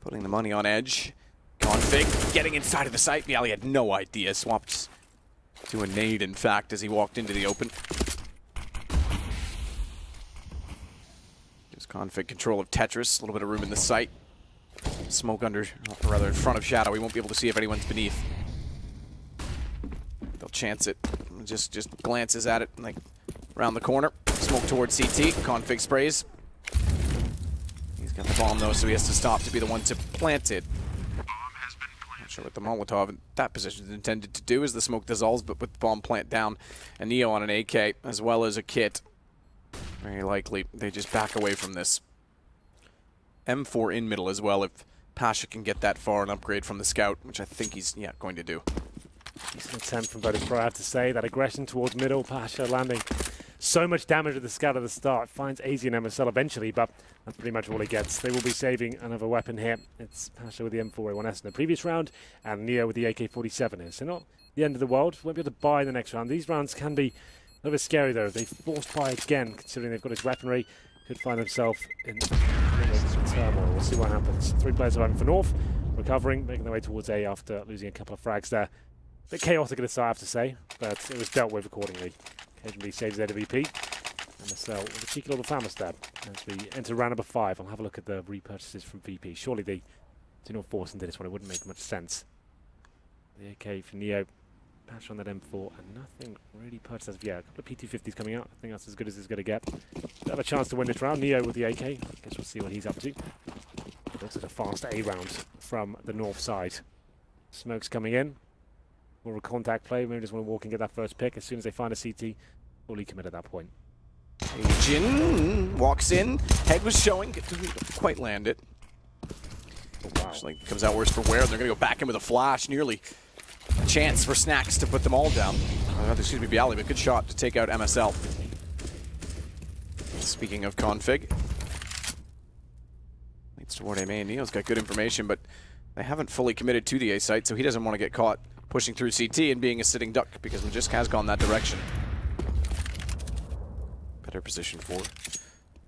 Putting the money on edge. Config getting inside of the site. byali had no idea. Swapped to a nade, in fact, as he walked into the open. Gives Config control of Tetris. A little bit of room in the site. Smoke under, or rather in front of Shadow. We won't be able to see if anyone's beneath. They'll chance it. Just glances at it, like around the corner. Smoke towards CT. Config sprays. He's got the bomb though, so he has to stop to be the one to plant it. Not sure what the Molotov in that position is intended to do as the smoke dissolves, but with the bomb plant down and Neo on an AK as well as a kit, very likely they just back away from this. M4 in middle as well if Pasha can get that far and upgrade from the scout, which I think he's going to do. Decent attempt from Virtus Pro, I have to say. That aggression towards middle, Pasha landing so much damage with the scout at the start. Finds AZ and MSL eventually, but that's pretty much all he gets. They will be saving another weapon here. It's Pasha with the M4A1S in the previous round, and Neo with the AK-47 here. So not the end of the world. Won't be able to buy in the next round. These rounds can be a little bit scary, though. They forced buy again, considering they've got his weaponry. Could find themselves in turmoil. We'll see what happens. 3 players surviving for North, recovering, making their way towards A after losing a couple of frags there. A bit chaotic at the start, I have to say, but it was dealt with accordingly. KGB saves AWP. MSL with a cheeky little Famous stab as we enter round number 5. I'll have a look at the repurchases from VP. Surely they do not force into this one. It wouldn't make much sense. The AK for Neo. Patch on that M4 and nothing really purchased as of yet. A couple of P250s coming out. I think that's as good as it's going to get. They have a chance to win this round. Neo with the AK. I guess we'll see what he's up to. Looks like a fast A round from the north side. Smoke's coming in. More of a contact play. Maybe just want to walk and get that first pick. As soon as they find a CT, fully commit at that point. Jin walks in. Head was showing. Didn't quite land it. Oh, wow. Actually comes out worse for wear. They're going to go back in with a flash. Nearly a chance for Snax to put them all down. Excuse me, byali, but good shot to take out MSL. Speaking of config. Leads toward A main. Neo's got good information, but they haven't fully committed to the A site, so he doesn't want to get caught pushing through CT and being a sitting duck because Magisk has gone that direction. Better position for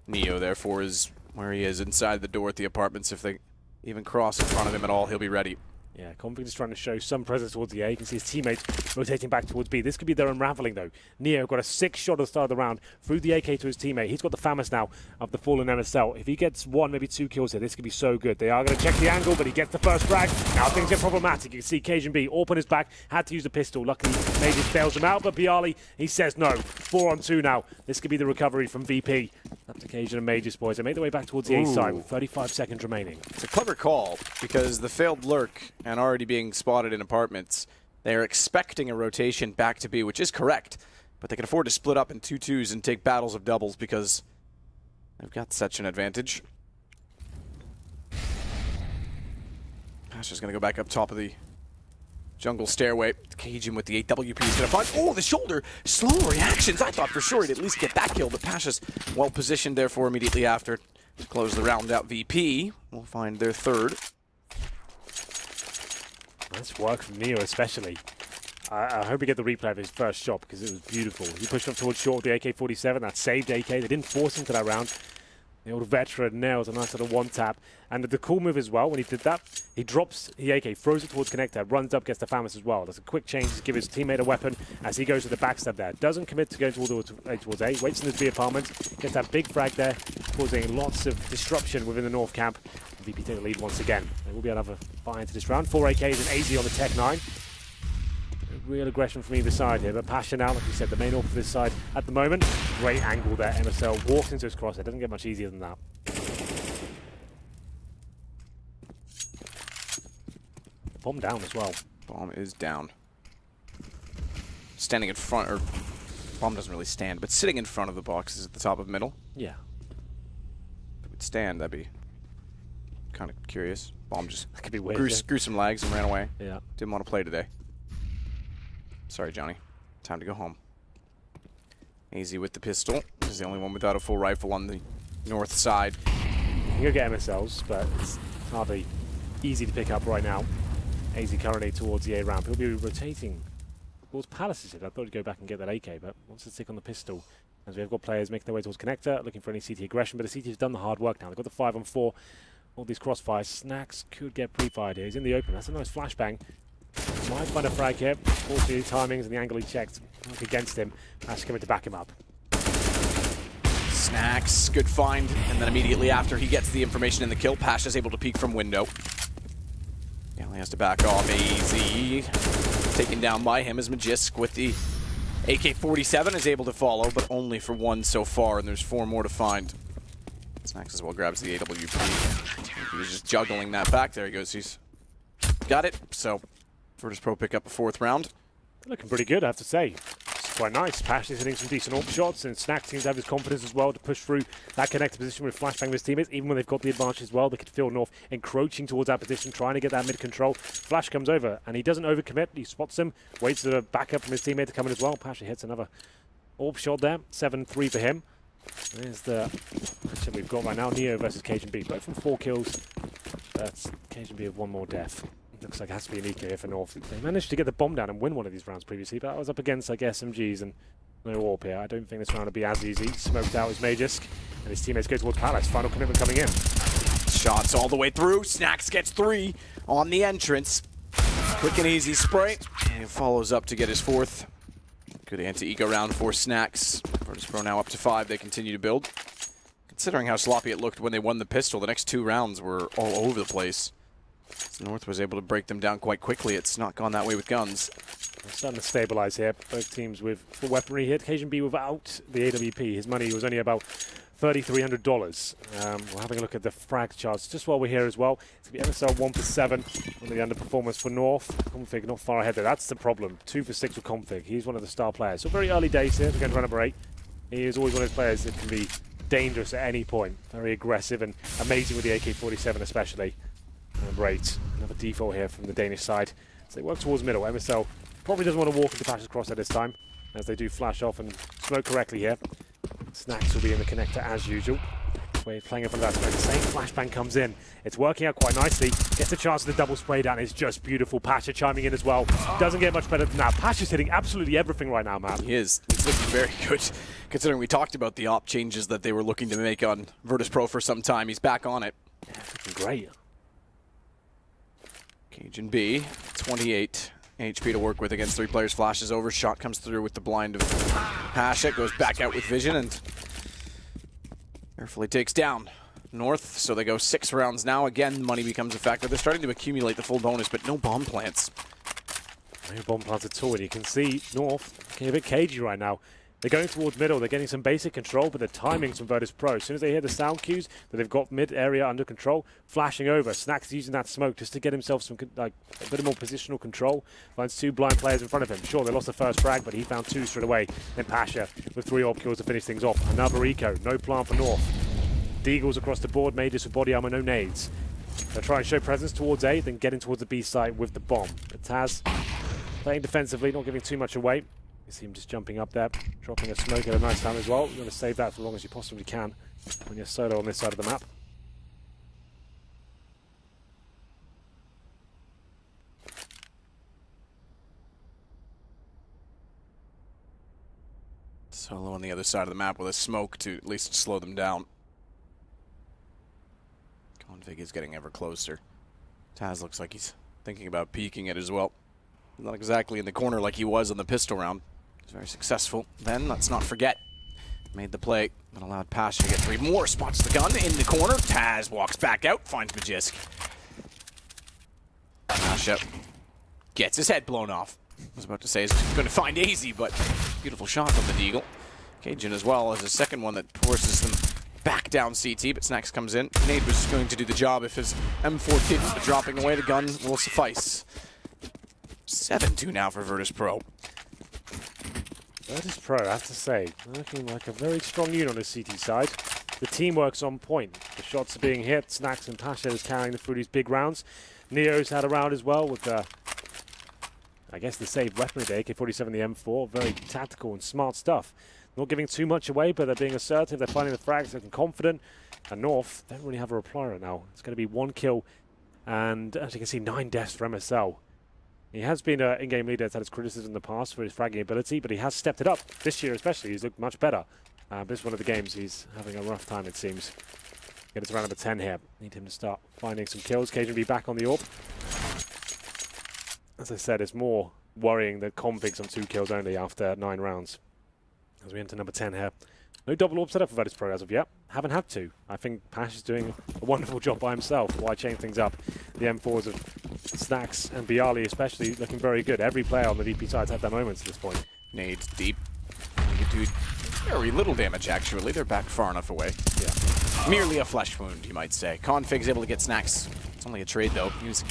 Neo, therefore, is where he is inside the door at the apartments. If they even cross in front of him at all, he'll be ready. Yeah, Config is trying to show some presence towards the A. You can see his teammates rotating back towards B. This could be their unraveling, though. Neo got a 6 shot at the start of the round, threw the AK to his teammate. He's got the Famous now of the fallen MSL. If he gets 1, maybe 2 kills here, this could be so good. They are going to check the angle, but he gets the first frag. Now things get problematic. You can see KGB up on his back, had to use the pistol. Luckily, Mages bails him out, but byali, he says no. 4 on 2 now. This could be the recovery from VP. Up to Cajun and Mages, boys. They make their way back towards the A side with 35 seconds remaining. It's a clever call because the failed lurk and already being spotted in apartments, they're expecting a rotation back to B, which is correct, but they can afford to split up in 2-2s and take battles of doubles because they've got such an advantage. Pasha's going to go back up top of the Jungle stairway. Cajun with the AWP is going to find. Oh, the shoulder. Slow reactions. I thought for sure he'd at least get that kill, but Pasha's well positioned, therefore, immediately after to close the round out. VP will find their third. Nice work from Neo, especially. I hope we get the replay of his first shot because it was beautiful. He pushed up towards short with the AK-47. That saved AK. They didn't force him to that round. The old veteran nails a nice little one-tap. And the cool move as well, when he did that, he drops the AK, throws it towards Connector, runs up, gets the FAMAS as well. That's a quick change to give his teammate a weapon as he goes to the backstab there. Doesn't commit to going towards A, waits in the B apartment, gets that big frag there, causing lots of disruption within the North camp. VP take the lead once again. There will be another buy into this round. 4 AKs and AZ on the Tech 9. Real aggression from either side here, but Pasha now, like we said, the main AWP for this side at the moment. Great angle there. MSL walks into his crosshair. Doesn't get much easier than that. Bomb down as well. Bomb is down. Standing in front, or bomb doesn't really stand, but sitting in front of the boxes at the top of middle. Yeah. If it would stand, that'd be kind of curious. Bomb just That could be weird. grew some legs and ran away. Yeah. Didn't want to play today. Sorry, Johnny. Time to go home. AZ with the pistol. He's the only one without a full rifle on the north side. You can go get MSLs, but it's hardly easy to pick up right now. AZ currently towards the A ramp. He'll be rotating towards Palaces. I thought he'd go back and get that AK, but wants to stick on the pistol. As we've got players making their way towards Connector, looking for any CT aggression, but the CT has done the hard work now. They've got the 5-on-4. All these crossfires. Snacks could get pre-fired here. He's in the open. That's a nice flashbang. Might find a frag here. Fortunately, the timings and the angle he checked work against him. Ash coming to back him up. Snacks, good find. And then immediately after he gets the information in the kill, Pasha's able to peek from window. He only has to back off. AZ taken down by him as Magisk with the AK-47 is able to follow, but only for one so far, and there's 4 more to find. Snacks as well grabs the AWP. He was just juggling that back. There he goes. He's got it. So Virtus.pro pick up a 4th round. Looking pretty good, I have to say. It's quite nice. Pash is hitting some decent AWP shots, and Snack seems to have his confidence as well to push through that connected position with flashbang with his teammates. Even when they've got the advantage as well, they could feel North encroaching towards that position, trying to get that mid control. Flash comes over, and he doesn't overcommit. He spots him, waits for the backup from his teammate to come in as well. Pasha hits another AWP shot there. 7-3 for him. There's the matchup we've got right now. Neo versus Cajun B. Both from 4 kills. That's Cajun B with 1 more death. Looks like it has to be an eco here for North. They managed to get the bomb down and win one of these rounds previously, but I was up against, like, SMGs and no AWP here. I don't think this round will be as easy. Smoked out is Magisk, and his teammates go towards Palace. Final commitment coming in. Shots all the way through. Snacks gets 3 on the entrance. Quick and easy spray. And he follows up to get his 4th. Good anti-eco round for Snacks. Virtus.pro now up to 5. They continue to build. Considering how sloppy it looked when they won the pistol, the next 2 rounds were all over the place. So North was able to break them down quite quickly. It's not gone that way with guns. They're starting to stabilize here. Both teams with full weaponry here. Cajun B without the AWP. His money was only about $3,300. We're having a look at the frag charts just while we're here as well. It's going to be MSL 1 for 7 on the underperformance for North. Config not far ahead there. That's the problem. 2 for 6 with Config. He's one of the star players. So very early days here. We're going to run number 8. He is always one of those players that can be dangerous at any point. Very aggressive and amazing with the AK-47 especially. Number 8. Another default here from the Danish side. So they work towards middle. MSL probably doesn't want to walk into Pasha's cross at this time, as they do flash off and smoke correctly here. Snacks will be in the connector as usual. We're playing in front of that smoke. The same flashbang comes in. It's working out quite nicely. Gets a chance of the double spray down. It's just beautiful. Pasha chiming in as well. Doesn't get much better than that. Pasha's hitting absolutely everything right now, man. He is. He's looking very good, considering we talked about the op changes that they were looking to make on Virtus.pro for some time. He's back on it. Yeah, looking great. Cajun B, 28 HP to work with against 3 players. Flashes over. Shot comes through with the blind of Pasha. Goes back out with vision and carefully takes down North. So they go 6 rounds now. Again, money becomes a factor. They're starting to accumulate the full bonus, but no bomb plants. No bomb plants at all. And you can see North getting a bit cagey right now. They're going towards middle. They're getting some basic control, but the timings from Virtus.pro. As soon as they hear the sound cues that they've got mid area under control, flashing over. Snacks using that smoke just to get himself some a bit more positional control. Finds 2 blind players in front of him. Sure, they lost the first frag, but he found 2 straight away. Then Pasha with 3 AWP kills to finish things off. Another eco. No plan for North. Deagles across the board. Majors with body armor, no nades. They'll try and show presence towards A, then get in towards the B site with the bomb. But Taz playing defensively, not giving too much away. You see him just jumping up there, dropping a smoke at a nice time as well. You're going to save that for as long as you possibly can when you're solo on this side of the map. Solo on the other side of the map with a smoke to at least slow them down. Config is getting ever closer. Taz looks like he's thinking about peeking it as well. Not exactly in the corner like he was on the pistol round. He's very successful. Then, let's not forget, made the play and allowed Pasha to get 3 more. Spots the gun in the corner. Taz walks back out, finds Magisk. Pasha gets his head blown off. I was about to say he's going to find AZ, but beautiful shot from the Deagle. Cajun as well as a second one that forces them back down CT, but Snax comes in. Nade was going to do the job if his M4 didn't, but dropping away the gun will suffice. 7-2 now for Virtus.pro. Virtus.pro, I have to say, looking like a very strong unit on the CT side. The teamwork's on point. The shots are being hit. Snax and Pasha is carrying them through these big rounds. Neo's had a round as well with, I guess, the saved weaponry, the AK-47, the M4. Very tactical and smart stuff. Not giving too much away, but they're being assertive. They're finding the frags, looking confident. And North don't really have a reply right now. It's going to be 1 kill and, as you can see, 9 deaths for MSL. He has been an in-game leader that's had his criticism in the past for his fragging ability, but he has stepped it up. This year especially, he's looked much better. This is one of the games he's having a rough time, it seems. Get us to round number 10 here. Need him to start finding some kills. Cajun be back on the AWP. As I said, it's more worrying that Config's on 2 kills only after 9 rounds. As we enter number 10 here. No double AWP set up for Virtus.pro as of yet. Haven't had to. I think Pash is doing a wonderful job by himself. Why change things up? The M4s of Snax and Bialy especially looking very good. Every player on the VP side's had their moments at this point. Nades deep. You can do very little damage, actually. They're back far enough away. Yeah. Merely a flesh wound, you might say. Config's able to get Snax. It's only a trade, though. He's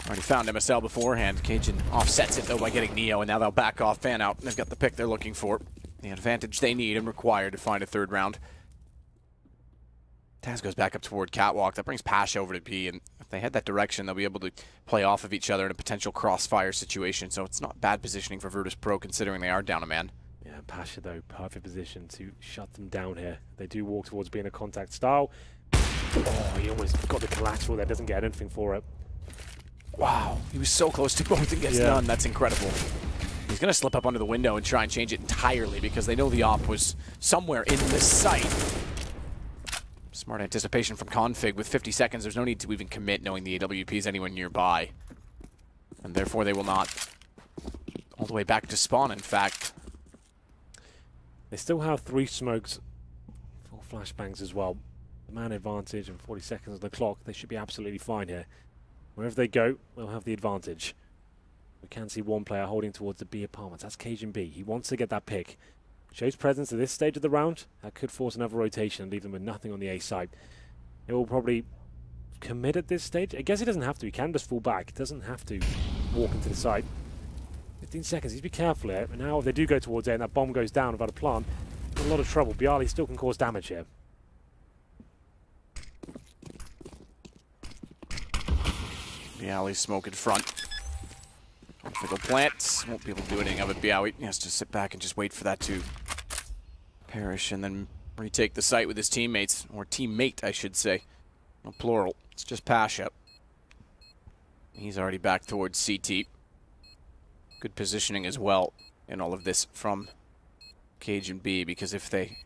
already found MSL beforehand. Cajun offsets it, though, by getting Neo, and now they'll back off, fan out. They've got the pick they're looking for. The advantage they need and require to find a 3rd round. Taz goes back up toward Catwalk. That brings Pasha over to B, and if they head that direction, they'll be able to play off of each other in a potential crossfire situation. So it's not bad positioning for Virtus.pro considering they are down a man. Yeah, Pasha, though, perfect position to shut them down here. They do walk towards being a contact style. Oh, he almost got the collateral there, doesn't get anything for it. Wow, he was so close to both and gets none. That's incredible. He's going to slip up under the window and try and change it entirely because they know the op was somewhere in this site. Smart anticipation from Config. With 50 seconds, there's no need to even commit knowing the AWP is anywhere nearby. And therefore, they will not all the way back to spawn, in fact. They still have 3 smokes, 4 flashbangs as well. The man advantage and 40 seconds on the clock. They should be absolutely fine here. Wherever they go, they'll have the advantage. We can see one player holding towards the B apartments. That's Cajun B. He wants to get that pick. Shows presence at this stage of the round. That could force another rotation and leave them with nothing on the A side. It will probably commit at this stage. I guess he doesn't have to. He can just fall back. He doesn't have to walk into the site. 15 seconds. He's be careful here. And now if they do go towards A and that bomb goes down without a plant, a lot of trouble. Bialy still can cause damage here. Bialy's smoke in front. Config will plant. Won't be able to do anything of it. Bialy has to sit back and just wait for that to perish and then retake the site with his teammates, or teammate, I should say. No plural. It's just Pasha. He's already back towards CT. Good positioning as well in all of this from Cajun B, because if they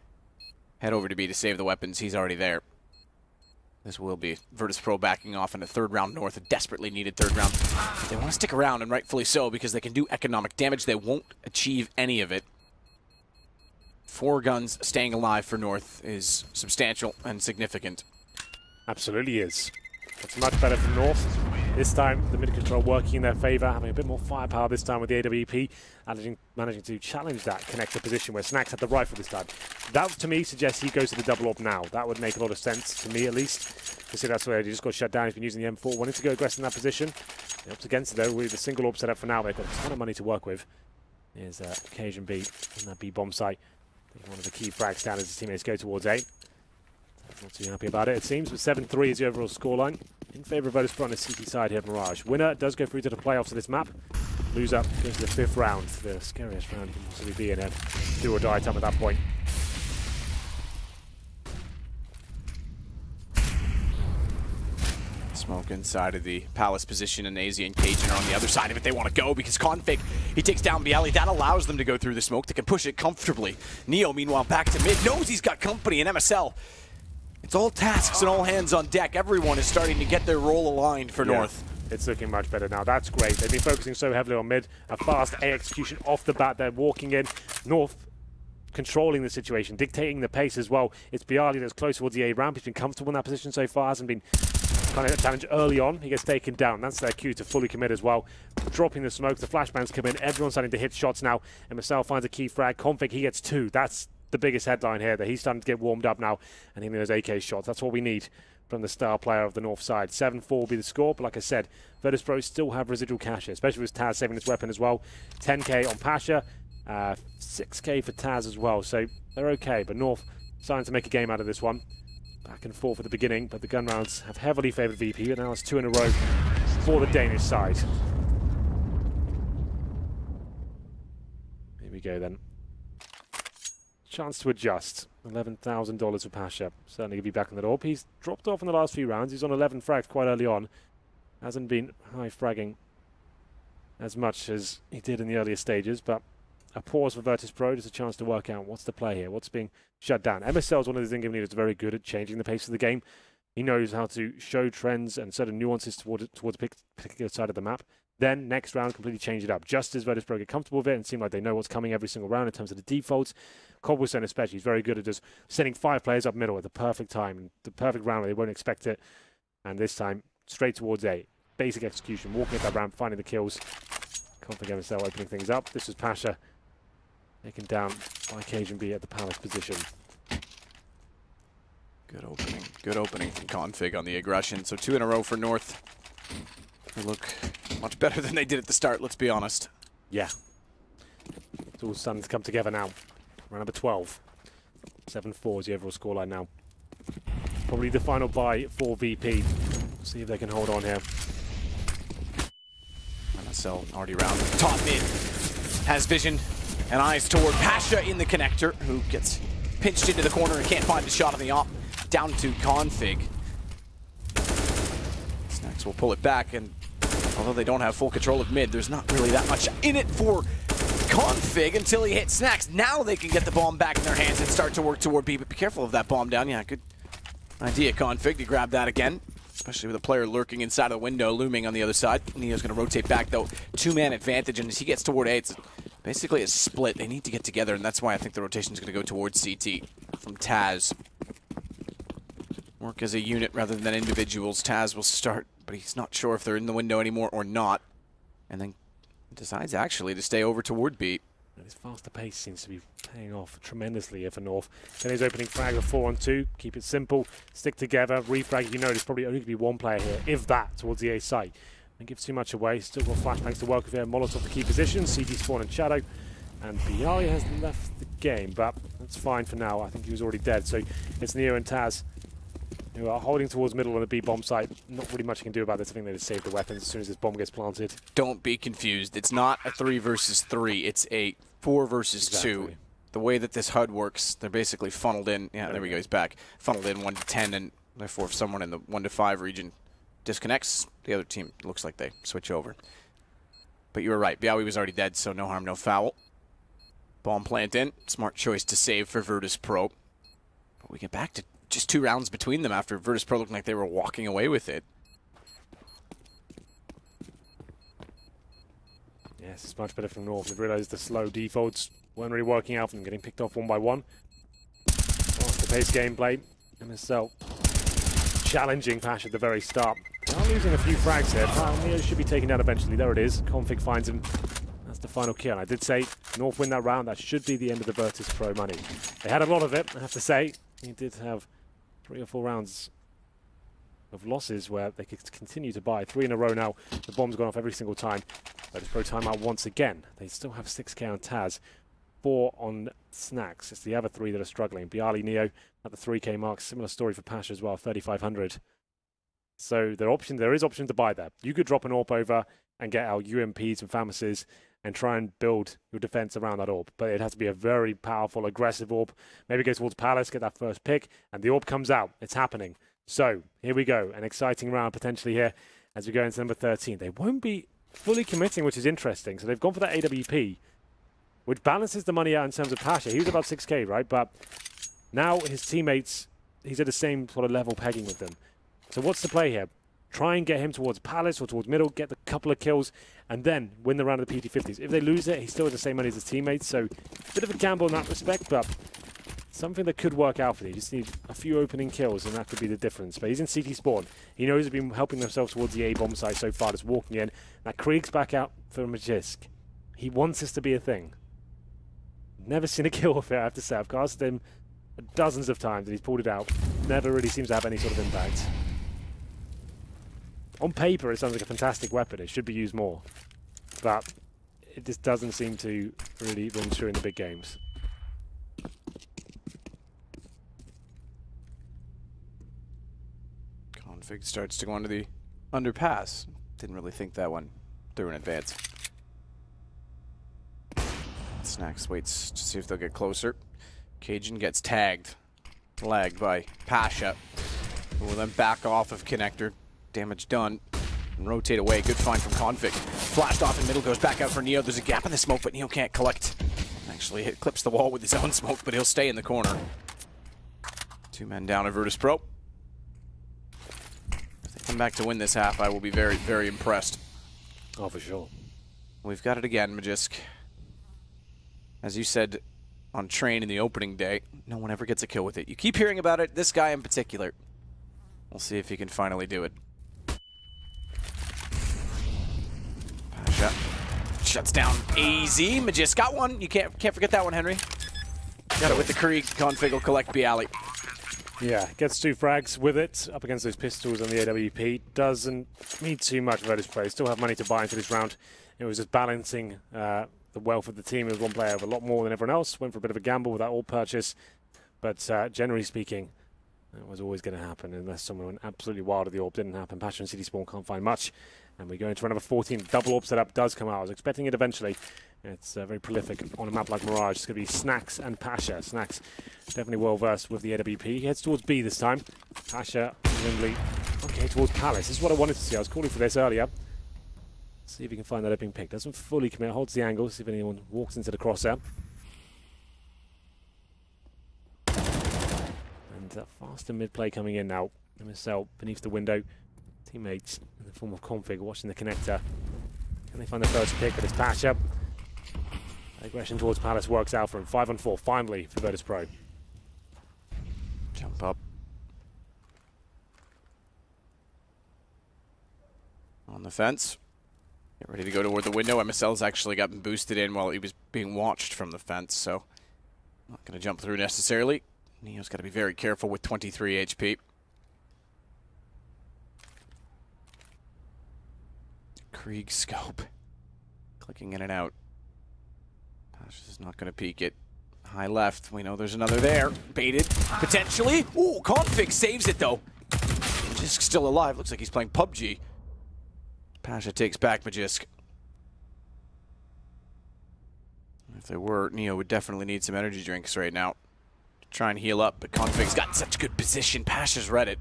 head over to B to save the weapons, he's already there. This will be Virtus.pro backing off in a 3rd round north, a desperately needed 3rd round. They want to stick around, and rightfully so, because they can do economic damage. They won't achieve any of it. 4 guns staying alive for North is substantial and significant. Absolutely is. That's much better for North. This time, the mid-control working in their favour, having a bit more firepower this time with the AWP, managing to challenge that connector position where Snax had the rifle this time. That, to me, suggests he goes to the double AWP now. That would make a lot of sense, to me at least. You see, that's where he just got shut down. He's been using the M4, wanting to go aggressive in that position. He opts against it, though, with the single AWP set up for now. They've got a ton of money to work with. Here's Cajun B in that B bomb site. One of the key frags down as his teammates go towards A. Not too happy about it, it seems, but 7-3 is the overall scoreline in favour of Virtus Pro on the CT side here at Mirage. Winner does go through to the playoffs of this map. Loser goes to the 5th round, the scariest round can possibly be in a do or die time at that point. Smoke inside of the Palace position, and AZ and Cajun are on the other side of it. They want to go because Config, he takes down Byali. That allows them to go through the smoke. They can push it comfortably. Neo, meanwhile, back to mid. Knows he's got company in MSL. It's all tasks and all hands on deck. Everyone is starting to get their role aligned for North. It's looking much better now. That's great. They've been focusing so heavily on mid. A fast A execution off the bat. They're walking in. North controlling the situation, dictating the pace as well. It's Byali that's close towards the A ramp. He's been comfortable in that position so far. Hasn't been kind of challenge early on. He gets taken down. That's their cue to fully commit as well. Dropping the smoke. The flashbangs come in. Everyone's starting to hit shots now. And Marcel finds a key frag. Config, he gets 2. That's the biggest headline here, that he's starting to get warmed up now and hitting those AK shots. That's what we need from the star player of the North side. 7-4 will be the score, but like I said, Virtus Pro still have residual cash here, especially with Taz saving his weapon as well. 10k on Pasha, 6k for Taz as well, so they're okay, but North starting to make a game out of this one. Back and forth at the beginning, but the gun rounds have heavily favoured VP, and now it's 2 in a row for the Danish side. Here we go then. Chance to adjust. $11,000 for Pasha. Certainly give you back on the door. He's dropped off in the last few rounds. He's on 11 frags quite early on. Hasn't been high fragging as much as he did in the earlier stages, but a pause for Virtus Pro, just a chance to work out what's the play here, what's being shut down. MSL is one of these Indian leaders very good at changing the pace of the game. He knows how to show trends and certain nuances towards a particular side of the map. Then, next round, completely change it up. Just as Virtus Pro get comfortable with it and seem like they know what's coming every single round in terms of the defaults. Cobblestone especially, he's very good at just sending 5 players up middle at the perfect time, the perfect round where they won't expect it. And this time, straight towards A. Basic execution, walking up that ramp, finding the kills. Config MSL opening things up. This was Pasha taken down by Cajun B at the Palace position. Good opening from Config on the aggression. So 2 in a row for North. They look much better than they did at the start, let's be honest. Yeah. It's all starting to come together now. Round number 12. 7-4 is the overall scoreline now. Probably the final buy for VP. See if they can hold on here. MSL already round top mid. Has vision and eyes toward Pasha in the connector, who gets pinched into the corner and can't find the shot on the op. Down to Config. Snacks will pull it back, and although they don't have full control of mid, there's not really that much in it for Config until he hits Snacks. Now they can get the bomb back in their hands and start to work toward B, but be careful of that bomb down. Yeah, good idea, Config, to grab that again, especially with a player lurking inside of the window, looming on the other side. Neo's going to rotate back, though. 2-man advantage, and as he gets toward A, it's basically a split. They need to get together, and that's why I think the rotation is going to go towards CT from Taz. Work as a unit rather than individuals. Taz will start, but he's not sure if they're in the window anymore or not. And then decides actually to stay over toward B. His faster pace seems to be paying off tremendously here for North. Then his opening frag of 4-on-2. Keep it simple, stick together, refrag. You know there's probably only going to be one player here, if that, towards the A site. Don't give too much away. Still got flashbangs to work with here. Molotov the key position. CT spawn and shadow. And Byali has left the game, but that's fine for now. I think he was already dead. So it's Neo and Taz who are holding towards middle on the B bomb site. Not really much you can do about this. I think they just save the weapons as soon as this bomb gets planted. Don't be confused. It's not a 3 versus 3. It's a 4 versus 2. The way that this HUD works, they're basically funneled in. Yeah, there we go. He's back. Funneled in 1 to 10, and therefore if someone in the 1 to 5 region disconnects, the other team looks like they switch over. But you were right. Byali was already dead, so no harm, no foul. Bomb plant in. Smart choice to save for Virtus Pro. But we get back to just 2 rounds between them after Virtus Pro looking like they were walking away with it. Yes, it's much better from North. They've realised the slow defaults weren't really working out for them, getting picked off 1 by 1. Faster pace gameplay. MSL challenging Pasha at the very start. They are losing a few frags here. Neo should be taken down eventually. There it is. Config finds him. That's the final kill. I did say North win that round. That should be the end of the Virtus Pro money. They had a lot of it, I have to say. He did have 3 or 4 rounds of losses where they could continue to buy. 3 in a row now. The bomb's gone off every single time. Virtus Pro timeout once again. They still have 6k on Taz. 4 on Snacks. It's the other 3 that are struggling. byali, Neo at the 3K mark. Similar story for Pasha as well, 3,500. So there is option to buy that. You could drop an AWP over and get our UMPs and FAMASes and try and build your defense around that AWP. But it has to be a very powerful, aggressive AWP. Maybe go towards Palace, get that first pick, and the AWP comes out. It's happening. So here we go. An exciting round potentially here as we go into number 13. They won't be fully committing, which is interesting. So they've gone for that AWP, which balances the money out in terms of Pasha. He was about 6K, right? But now his teammates, he's at the same sort of level pegging with them. So what's the play here? Try and get him towards Palace or towards middle, get the couple of kills, and then win the round of the PT50s. If they lose it, he still has the same money as his teammates, so a bit of a gamble in that respect, but something that could work out for them. You just need a few opening kills, and that could be the difference. But he's in CT spawn. He knows he's been helping themselves towards the A-bomb site so far, just walking in. Now Krieg's back out for Magisk. He wants this to be a thing. Never seen a kill with it, I have to say. I've cast him dozens of times, and he's pulled it out. Never really seems to have any sort of impact. On paper, it sounds like a fantastic weapon. It should be used more. But it just doesn't seem to really ring true in the big games. Config starts to go into the underpass. Didn't really think that one through in advance. Snacks waits to see if they'll get closer. Cajun gets tagged. Lagged by Pasha. Who will then back off of Connector. Damage done. And rotate away. Good find from Config. Flashed off in middle. Goes back out for Neo. There's a gap in the smoke, but Neo can't collect. Actually, it clips the wall with his own smoke, but he'll stay in the corner. 2 men down at Virtus Pro. If they come back to win this half, I will be very, very impressed. Oh, for sure. We've got it again, Magisk. As you said on Train in the opening day, no one ever gets a kill with it. You keep hearing about it, this guy in particular. We'll see if he can finally do it. Pasha shuts down AZ. Magisk got one. You can't forget that one, Henry. Got it with the Krieg. Config will collect byali. Yeah, gets 2 frags with it up against those pistols on the AWP. Doesn't need too much Virtus play. Still have money to buy into this round. It was just balancing the wealth of the team. It was one player with a lot more than everyone else. Went for a bit of a gamble with that all purchase. But generally speaking, it was always going to happen unless someone went absolutely wild at the AWP. Didn't happen. Pasha and City Spawn can't find much. And we go into round number 14. Double AWP setup does come out. I was expecting it eventually. It's very prolific on a map like Mirage. It's going to be Snacks and Pasha. Snacks definitely well versed with the AWP. He heads towards B this time. Pasha nimbly okay towards Palace. This is what I wanted to see. I was calling for this earlier. See if he can find that opening pick. Doesn't fully commit. Holds the angle. See if anyone walks into the crosshair. And faster mid play coming in now. MSL beneath the window. Teammates in the form of Config watching the connector. Can they find the first pick? But it's Pasha. Aggression towards Palace works out for him. 5 on 4 finally for Virtus Pro. Jump up. On the fence. Get ready to go toward the window. MSL's actually gotten boosted in while he was being watched from the fence, so not going to jump through necessarily. Neo's got to be very careful with 23 HP. Krieg scope. Clicking in and out. Pasha's not going to peek it. High left. We know there's another there. Baited. Potentially. Ooh, Config saves it, though. Magisk still alive. Looks like he's playing PUBG. Pasha takes back Magisk. If there were, Neo would definitely need some energy drinks right now to try and heal up, but Config's got such good position. Pasha's read it.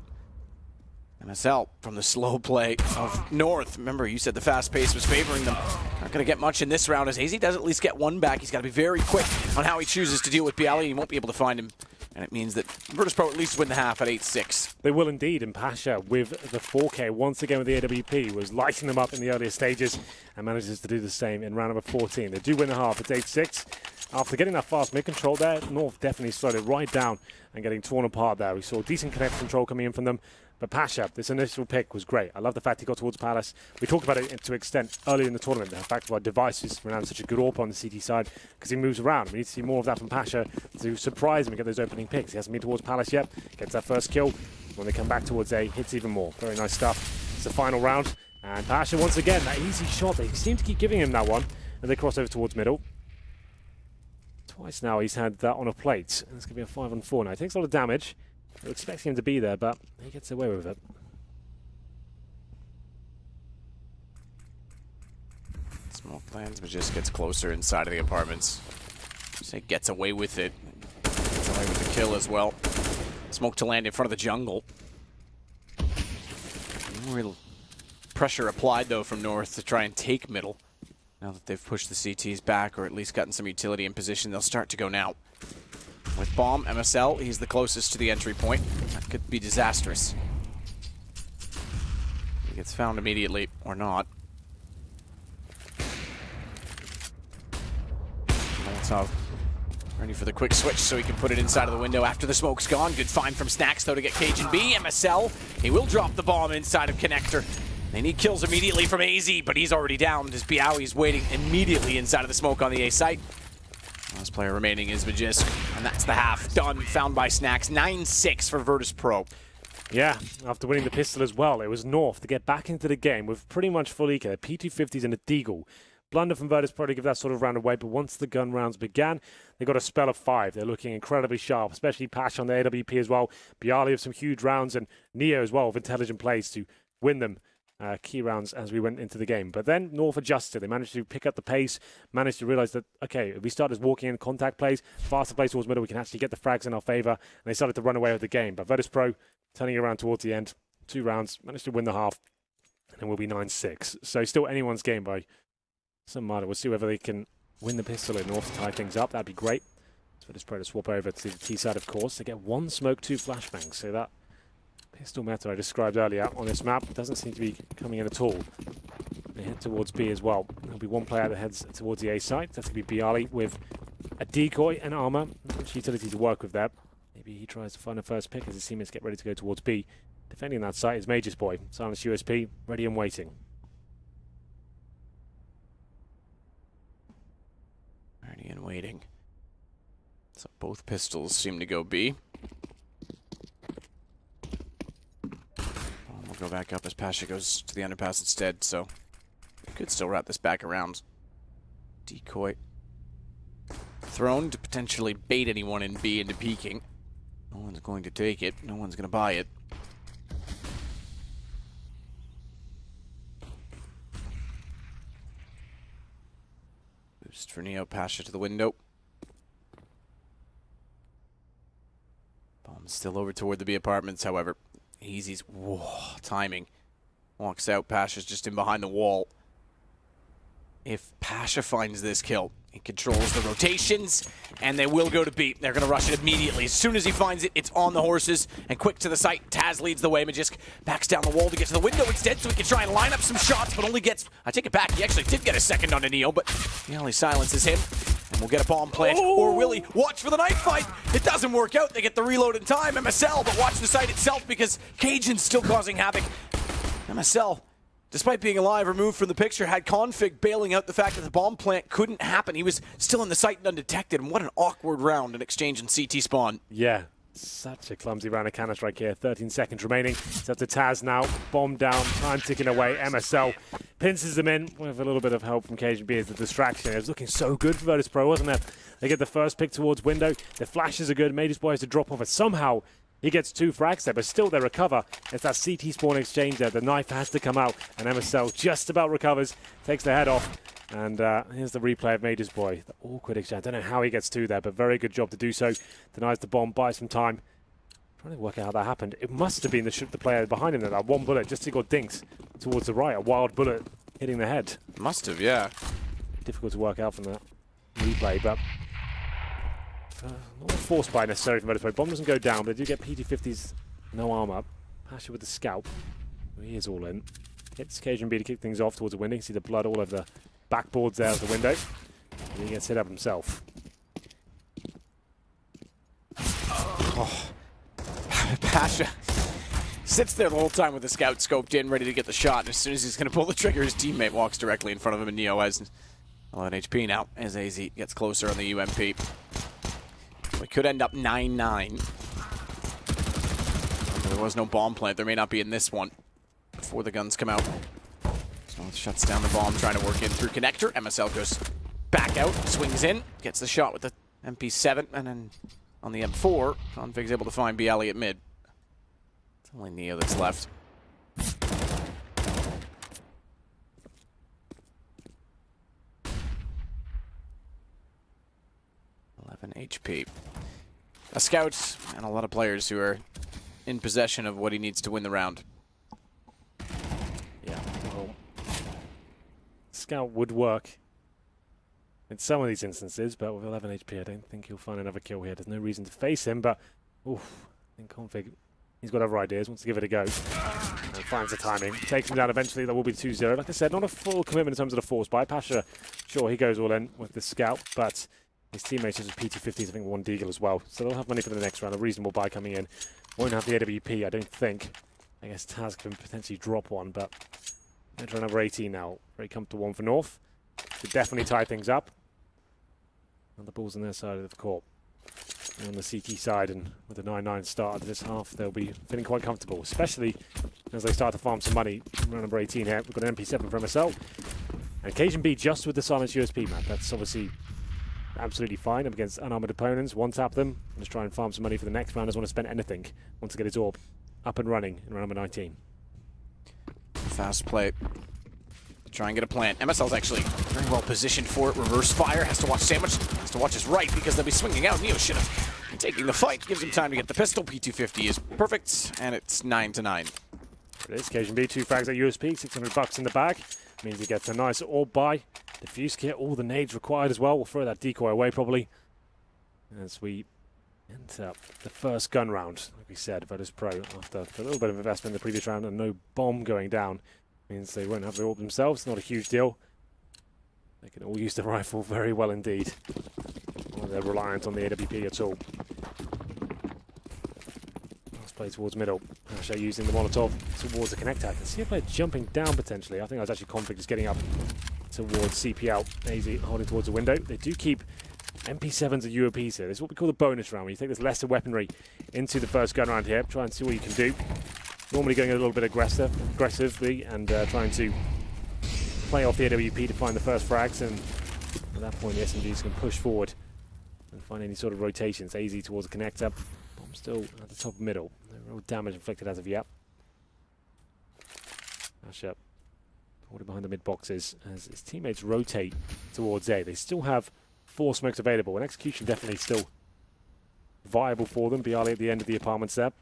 MSL from the slow play of North. Remember, you said the fast pace was favoring them. Not going to get much in this round as AZ does at least get one back. He's got to be very quick on how he chooses to deal with byali. He won't be able to find him. And it means that Virtus Pro at least win the half at 8-6. They will indeed, and Pasha with the 4K once again with the AWP was lighting them up in the earlier stages and manages to do the same in round number 14. They do win the half, it's 8-6. After getting that fast mid-control there, North definitely slowed it right down and getting torn apart there. We saw decent connect control coming in from them. But Pasha, this initial pick was great. I love the fact he got towards Palace. We talked about it to an extent earlier in the tournament. The fact why Device is renowned such a good AWP on the CT side because he moves around. We need to see more of that from Pasha to surprise him and get those opening picks. He hasn't been towards Palace yet. Gets that first kill. When they come back towards A, hits even more. Very nice stuff. It's the final round. And Pasha, once again, that easy shot. They seem to keep giving him that one. And they cross over towards middle. Twice now he's had that on a plate. And it's going to be a 5-on-4 now. He takes a lot of damage. We're expecting him to be there, but he gets away with it. Smoke lands, but just gets closer inside of the apartments. So he gets away with it. Gets away with the kill as well. Smoke to land in front of the jungle. No real pressure applied, though, from North to try and take middle. Now that they've pushed the CTs back, or at least gotten some utility in position, they'll start to go now. With Bomb, MSL, he's the closest to the entry point. That could be disastrous. He gets found immediately, or not. Molotov ready for the quick switch so he can put it inside of the window after the smoke's gone. Good find from Snax, though, to get cajunB. MSL, he will drop the bomb inside of Connector. They need kills immediately from AZ, but he's already down as Biaoi's waiting immediately inside of the smoke on the A site. Last player remaining is Magisk, and that's the half done. Found by Snax. 9-6 for Virtus.pro. Yeah, after winning the pistol as well, it was North to get back into the game with pretty much full eco, P250s and a Deagle. Blunder from Virtus.pro to give that sort of round away, but once the gun rounds began, they got a spell of 5. They're looking incredibly sharp, especially Pash on the AWP as well. Bialy with some huge rounds, and Neo as well with intelligent plays to win them key rounds as we went into the game. But then North adjusted. They managed to pick up the pace, managed to realize that, okay, if we start as walking in contact plays, faster plays towards middle, we can actually get the frags in our favor, and they started to run away with the game. But Virtus.pro turning it around towards the end, 2 rounds, managed to win the half, and we'll be 9-6. So still anyone's game by some margin. We'll see whether they can win the pistol in North to tie things up. That'd be great. So Virtus.pro to swap over to the T side, of course. They get 1 smoke, 2 flashbangs. So that pistol meta I described earlier on this map doesn't seem to be coming in at all. They head towards B as well. There'll be 1 player that heads towards the A site. That's going to be Bialy with a decoy and armor. Not much utility to work with there. Maybe he tries to find a first pick as his teammates get ready to go towards B. Defending that site is Major's boy. Silence USP, ready and waiting. Ready and waiting. So both pistols seem to go B. We'll go back up as Pasha goes to the underpass instead, so we could still wrap this back around. Decoy thrown to potentially bait anyone in B into peeking. No one's going to take it. No one's going to buy it. Boost for Neo. Pasha to the window. Bomb's still over toward the B apartments, however. Easy's timing. Walks out. Pasha's just in behind the wall. If Pasha finds this kill, he controls the rotations, and they will go to B. They're going to rush it immediately. As soon as he finds it, it's on the horses, and quick to the site. Taz leads the way. Magisk backs down the wall to get to the window instead, so he can try and line up some shots, but only gets... I take it back. He actually did get a second onto Neo, but he only silences him. And we'll get a bomb plant. Or will he? Watch for the knife fight. It doesn't work out. They get the reload in time. MSL, but watch the site itself because Cajun's still causing havoc. MSL, despite being alive, removed from the picture, had Config bailing out the fact that the bomb plant couldn't happen. He was still in the site and undetected. And what an awkward round in exchange in CT spawn. Yeah. Such a clumsy round of Counter-Strike here. 13 seconds remaining. It's up to Taz now. Bomb down. Time ticking away. MSL pinces them in with a little bit of help from cajunB as the distraction. It was looking so good for Virtus.pro, wasn't it? They get the first pick towards window. The flashes are good. Major's boy has to drop off, and somehow he gets 2 frags there, but still they recover. It's that CT spawn exchange there. The knife has to come out, and MSL just about recovers. Takes the head off. And here's the replay of Major's boy. The awkward exchange. I don't know how he gets 2 there, but very good job to do so. Denies the bomb, buys some time. Trying to work out how that happened. It must have been the player behind him there. That 1 bullet, just he got dinked towards the right. A wild bullet hitting the head. Must have, yeah. Difficult to work out from that replay, but not forced by necessarily from Virtus.pro. Bomb doesn't go down, but they do get PT50s, no armor. Pasha with the scalp. He is all in. Hits cajunB to kick things off towards the window. You can see the blood all over the backboards there of the window. And he gets hit up himself. Oh. Pasha sits there the whole time with the scout scoped in, ready to get the shot. And as soon as he's going to pull the trigger, his teammate walks directly in front of him, and Neo has 11 HP now as AZ gets closer on the UMP. We could end up 9-9. There was no bomb plant. There may not be in this one before the guns come out. North shuts down the bomb, trying to work in through Connector. MSL goes back out, swings in, gets the shot with the MP7, and then on the M4, Config's able to find Bialy at mid. It's only Neo that's left. 11 HP. A scout and a lot of players who are in possession of what he needs to win the round. Yeah, well, Scout would work in some of these instances, but with 11 HP, I don't think he'll find another kill here. There's no reason to face him, but oof, I think Config, he's got other ideas, wants to give it a go. And finds the timing, takes him down eventually. There will be 2-0. Like I said, not a full commitment in terms of the force buy. Pasha, sure, he goes all in with the Scout, but his teammates have P250s, I think one Deagle as well. So they'll have money for the next round, a reasonable buy coming in. Won't have the AWP, I don't think. I guess Taz can potentially drop one, but enter number 18 now. Very comfortable one for North. Should definitely tie things up. And the ball's on their side of the court. And on the CT side, and with a 9-9 start to this half, they'll be feeling quite comfortable, especially as they start to farm some money. Round number 18 here. We've got an MP7 for MSL. And cajunB just with the Silence USP map. That's obviously absolutely fine up against unarmored opponents. One tap them. Just try and farm some money for the next round. Doesn't want to spend anything. Wants to get his orb up and running in round number 19. Fast play. Try and get a plant. MSL's actually very well positioned for it. Reverse fire. Has to watch Sandwich. Has to watch his right because they'll be swinging out. Neo should have been taking the fight. Gives him time to get the pistol. P250 is perfect, and it's 9-9. It is cajunB, 2 frags at USP, $600 in the bag. Means he gets a nice orb buy. Diffuse kit, all the nades required as well. We'll throw that decoy away probably as we enter the first gun round. Like we said, Virtus Pro, after a little bit of investment in the previous round and no bomb going down, means they won't have the orb themselves. Not a huge deal. They can all use the rifle very well indeed. Well, they're reliant on the AWP at all. Last play towards middle. Pasha using the Molotov towards the connector. I can see a player jumping down potentially. I think I was actually Config just getting up towards CPL. AZ holding towards the window. They do keep MP7s and UOPs here. This is what we call the bonus round, when you take this lesser weaponry into the first gun round here. Try and see what you can do. Normally going a little bit aggressively and trying to play off the AWP to find the first frags, and at that point the SMGs can push forward and find any sort of rotations. AZ towards the connector. Bomb still at the top middle. No real damage inflicted as of yet. Pasha holding behind the mid boxes as his teammates rotate towards A. They still have 4 smokes available, and execution definitely still viable for them. Bialy at the end of the apartments there.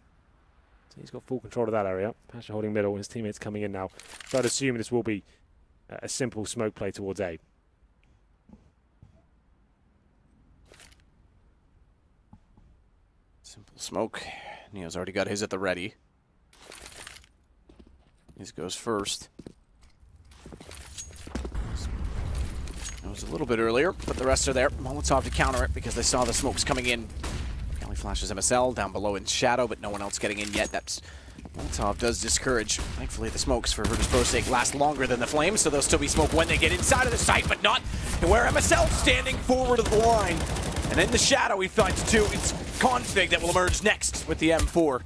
So he's got full control of that area. Pasha holding middle, his teammates coming in now. So I'd assume this will be a simple smoke play towards A. Simple smoke. Neo's already got his at the ready. His goes first. It was a little bit earlier, but the rest are there. Molotov to counter it because they saw the smokes coming in. Bialy flashes MSL down below in shadow, but no one else getting in yet. That's Molotov does discourage. Thankfully, the smokes for Virtus Pro's sake last longer than the flames, so there'll still be smoke when they get inside of the site, but not where MSL standing forward of the line. And in the shadow, he finds 2. It's Config that will emerge next with the M4.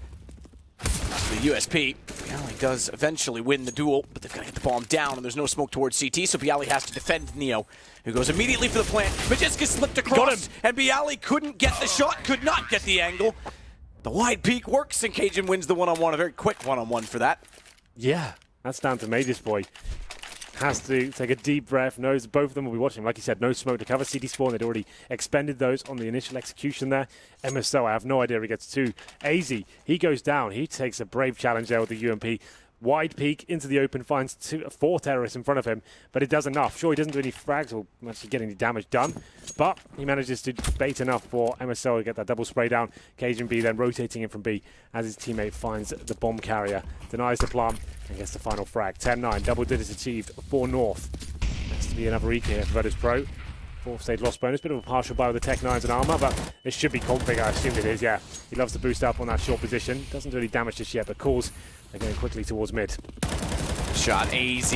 The USP. Bialy does eventually win the duel, but they've got to get the bomb down, and there's no smoke towards CT, so Bialy has to defend Neo, who goes immediately for the plant. Majewski slipped across, and Bialy couldn't get the shot, could not get the angle. The wide peek works, and Cajun wins the one-on-one, a very quick one-on-one for that. Yeah, that's down to Majus Boy. Has to take a deep breath, knows both of them will be watching. Like you said, no smoke to cover. CT Spawn, they'd already expended those on the initial execution there. MSL, I have no idea if he gets 2. AZ, he goes down. He takes a brave challenge there with the UMP. Wide peek into the open, finds 4 terrorists in front of him, but it does enough. Sure, he doesn't do any frags or actually get any damage done, but he manages to bait enough for MSL to get that double spray down. cajunB then rotating in from B as his teammate finds the bomb carrier, denies the plant, and gets the final frag. 10-9, double digits achieved for North. Has to be another EK here for Virtus Pro. 4th stage loss bonus, bit of a partial buy with the Tech 9s and armor, but it should be Config, I assume it is, yeah. He loves to boost up on that short position. Doesn't do any damage just yet, but calls. They're going quickly towards mid. Shot AZ.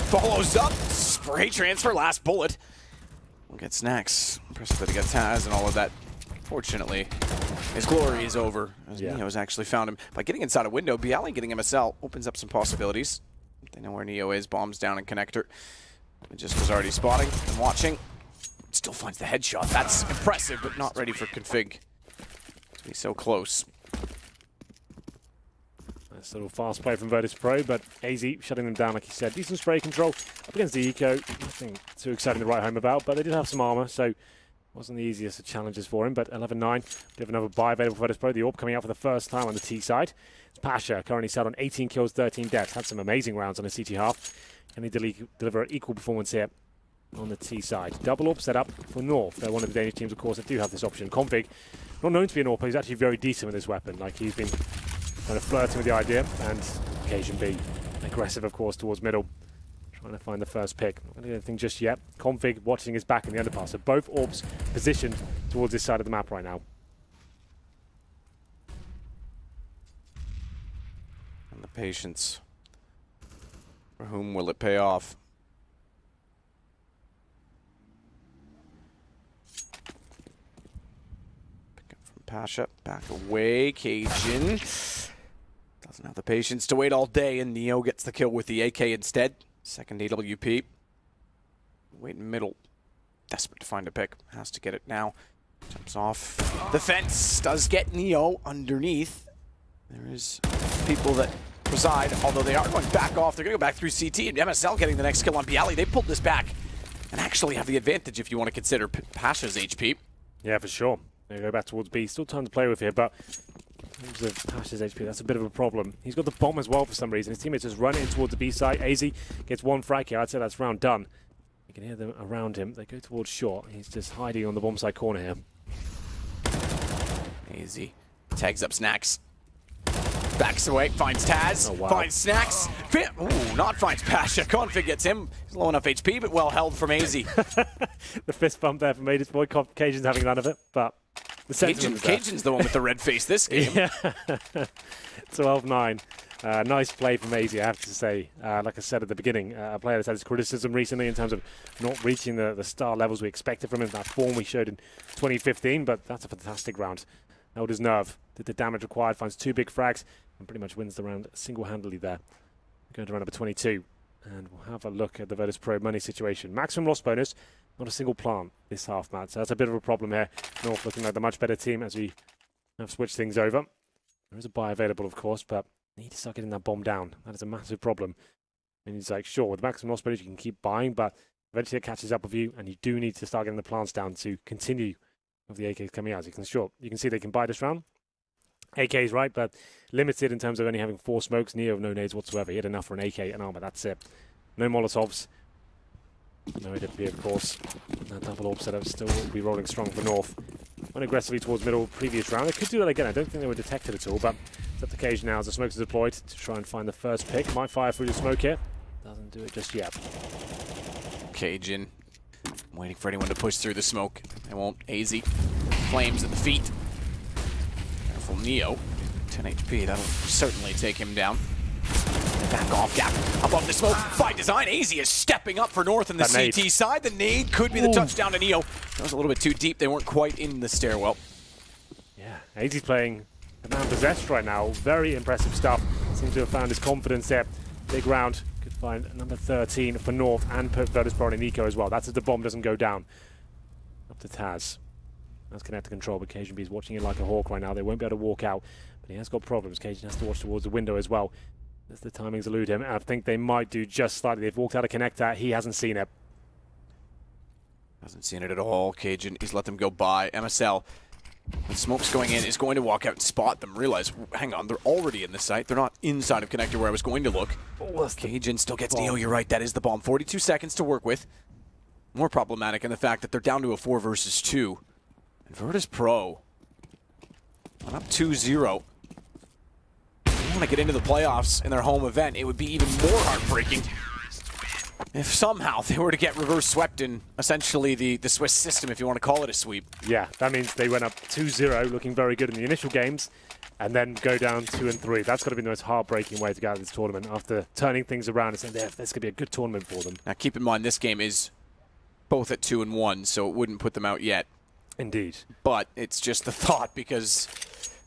Follows up. Spray transfer. Last bullet. We'll get snacks. Impressive that he got Taz and all of that. Fortunately, his glory is over. As Neo's actually found him. By getting inside a window, Bialy getting MSL opens up some possibilities. They know where Neo is. Bombs down in connector. Just was already spotting and watching. Still finds the headshot. That's impressive, but not ready for config. He's so close. Nice little fast play from Virtus Pro, but AZ shutting them down, like he said. Decent spray control up against the Eco. Nothing too exciting to write home about, but they did have some armor, so wasn't the easiest of challenges for him. But 11-9, we have another buy available for Virtus Pro. The AWP coming out for the first time on the T side. It's Pasha currently sat on 18 kills, 13 deaths. Had some amazing rounds on the CT half. Can he deliver an equal performance here on the T side? Double AWP set up for North. They're one of the Danish teams, of course, that do have this option. Config, not known to be an AWP, he's actually very decent with this weapon. Like, he's been kind of flirting with the idea, and Occasion B aggressive, of course, towards middle. Trying to find the first pick. Not going to do anything just yet. Config watching his back in the underpass. So both AWPs positioned towards this side of the map right now. And the patience. For whom will it pay off? Pick up from Pasha. Back away. Cajun doesn't have the patience to wait all day, and Neo gets the kill with the AK instead. Second AWP. Wait in middle. Desperate to find a pick. Has to get it now. Jumps off the fence. Does get Neo underneath. There is people that preside, although they are going back off. They're going to go back through CT, and MSL getting the next kill on Piali. They pulled this back and actually have the advantage if you want to consider Pasha's HP. Yeah, for sure. They go back towards B. Still time to play with here, but in terms of Pasha's HP, that's a bit of a problem. He's got the bomb as well for some reason. His teammates just run in towards the B side. AZ gets one frag here. I'd say that's round done. You can hear them around him. They go towards short. He's just hiding on the bomb side corner here. AZ tags up Snacks. Backs away, finds Taz, finds Snacks. Ooh, not finds Pasha. Config gets him. He's low enough HP, but well held from AZ. The fist bump there from Maid's boy. Cajun's having none of it, but the Cajun's the one with the red face this game. Yeah. 12-9. Nice play from AZ, I have to say. Like I said at the beginning, a player that's had his criticism recently in terms of not reaching the star levels we expected from him, that form we showed in 2015, but that's a fantastic round. Held his nerve, did the damage required, finds 2 big frags, and pretty much wins the round single-handedly there. Going to round number 22, and we'll have a look at the Virtus Pro money situation. Maximum loss bonus, not a single plant this half, Matt, so that's a bit of a problem here. North looking like the much better team as we have switched things over. There is a buy available, of course, but need to start getting that bomb down. That is a massive problem. And he's like, sure, with maximum loss bonus, you can keep buying, but eventually it catches up with you, and you do need to start getting the plants down to continue with the AKs coming out. You can see they can buy this round. AK's right, but limited in terms of only having 4 smokes. Neo, no nades whatsoever. He had enough for an AK and armor. That's it. No Molotovs. No AWP, of course. That double AWP setup still will be rolling strong for North. Went aggressively towards middle previous round. They could do that again. I don't think they were detected at all, but it's up to Cage now as the smokes are deployed to try and find the first pick. Might fire through the smoke here. Doesn't do it just yet. Cajun waiting for anyone to push through the smoke. They won't. AZ. Flames at the feet. Careful, Neo. 10 HP. That'll certainly take him down. Back off, gap above the smoke. By design, AZ is stepping up for North in the CT side. The nade could be the touchdown to Neo. That was a little bit too deep. They weren't quite in the stairwell. Yeah, AZ's playing around possessed right now. Very impressive stuff. Seems to have found his confidence there. Big round. Could find number 13 for North and put Virtus Pro and Nico as well. That's if the bomb doesn't go down. Up to Taz. That's connected control, but Cajun B is watching it like a hawk right now. They won't be able to walk out, but he has got problems. Cajun has to watch towards the window as well. As the timings elude him, and I think they might do just slightly. They've walked out of connector. He hasn't seen it. Hasn't seen it at all. Cajun, he's let them go by. MSL, when smoke's going in, is going to walk out and spot them. Realize, hang on, they're already in the site. They're not inside of connector where I was going to look. Cajun still gets Neo. You're right, that is the bomb. 42 seconds to work with. More problematic in the fact that they're down to a 4 versus 2. And Virtus Pro went up 2-0. They want to get into the playoffs in their home event. It would be even more heartbreaking if somehow they were to get reverse swept in essentially the Swiss system, if you want to call it a sweep. Yeah, that means they went up 2-0, looking very good in the initial games, and then go down 2-3. That's got to be the most heartbreaking way to get out of this tournament after turning things around and saying, this could be a good tournament for them. Now keep in mind, this game is both at 2-1, so it wouldn't put them out yet. Indeed. But it's just the thought, because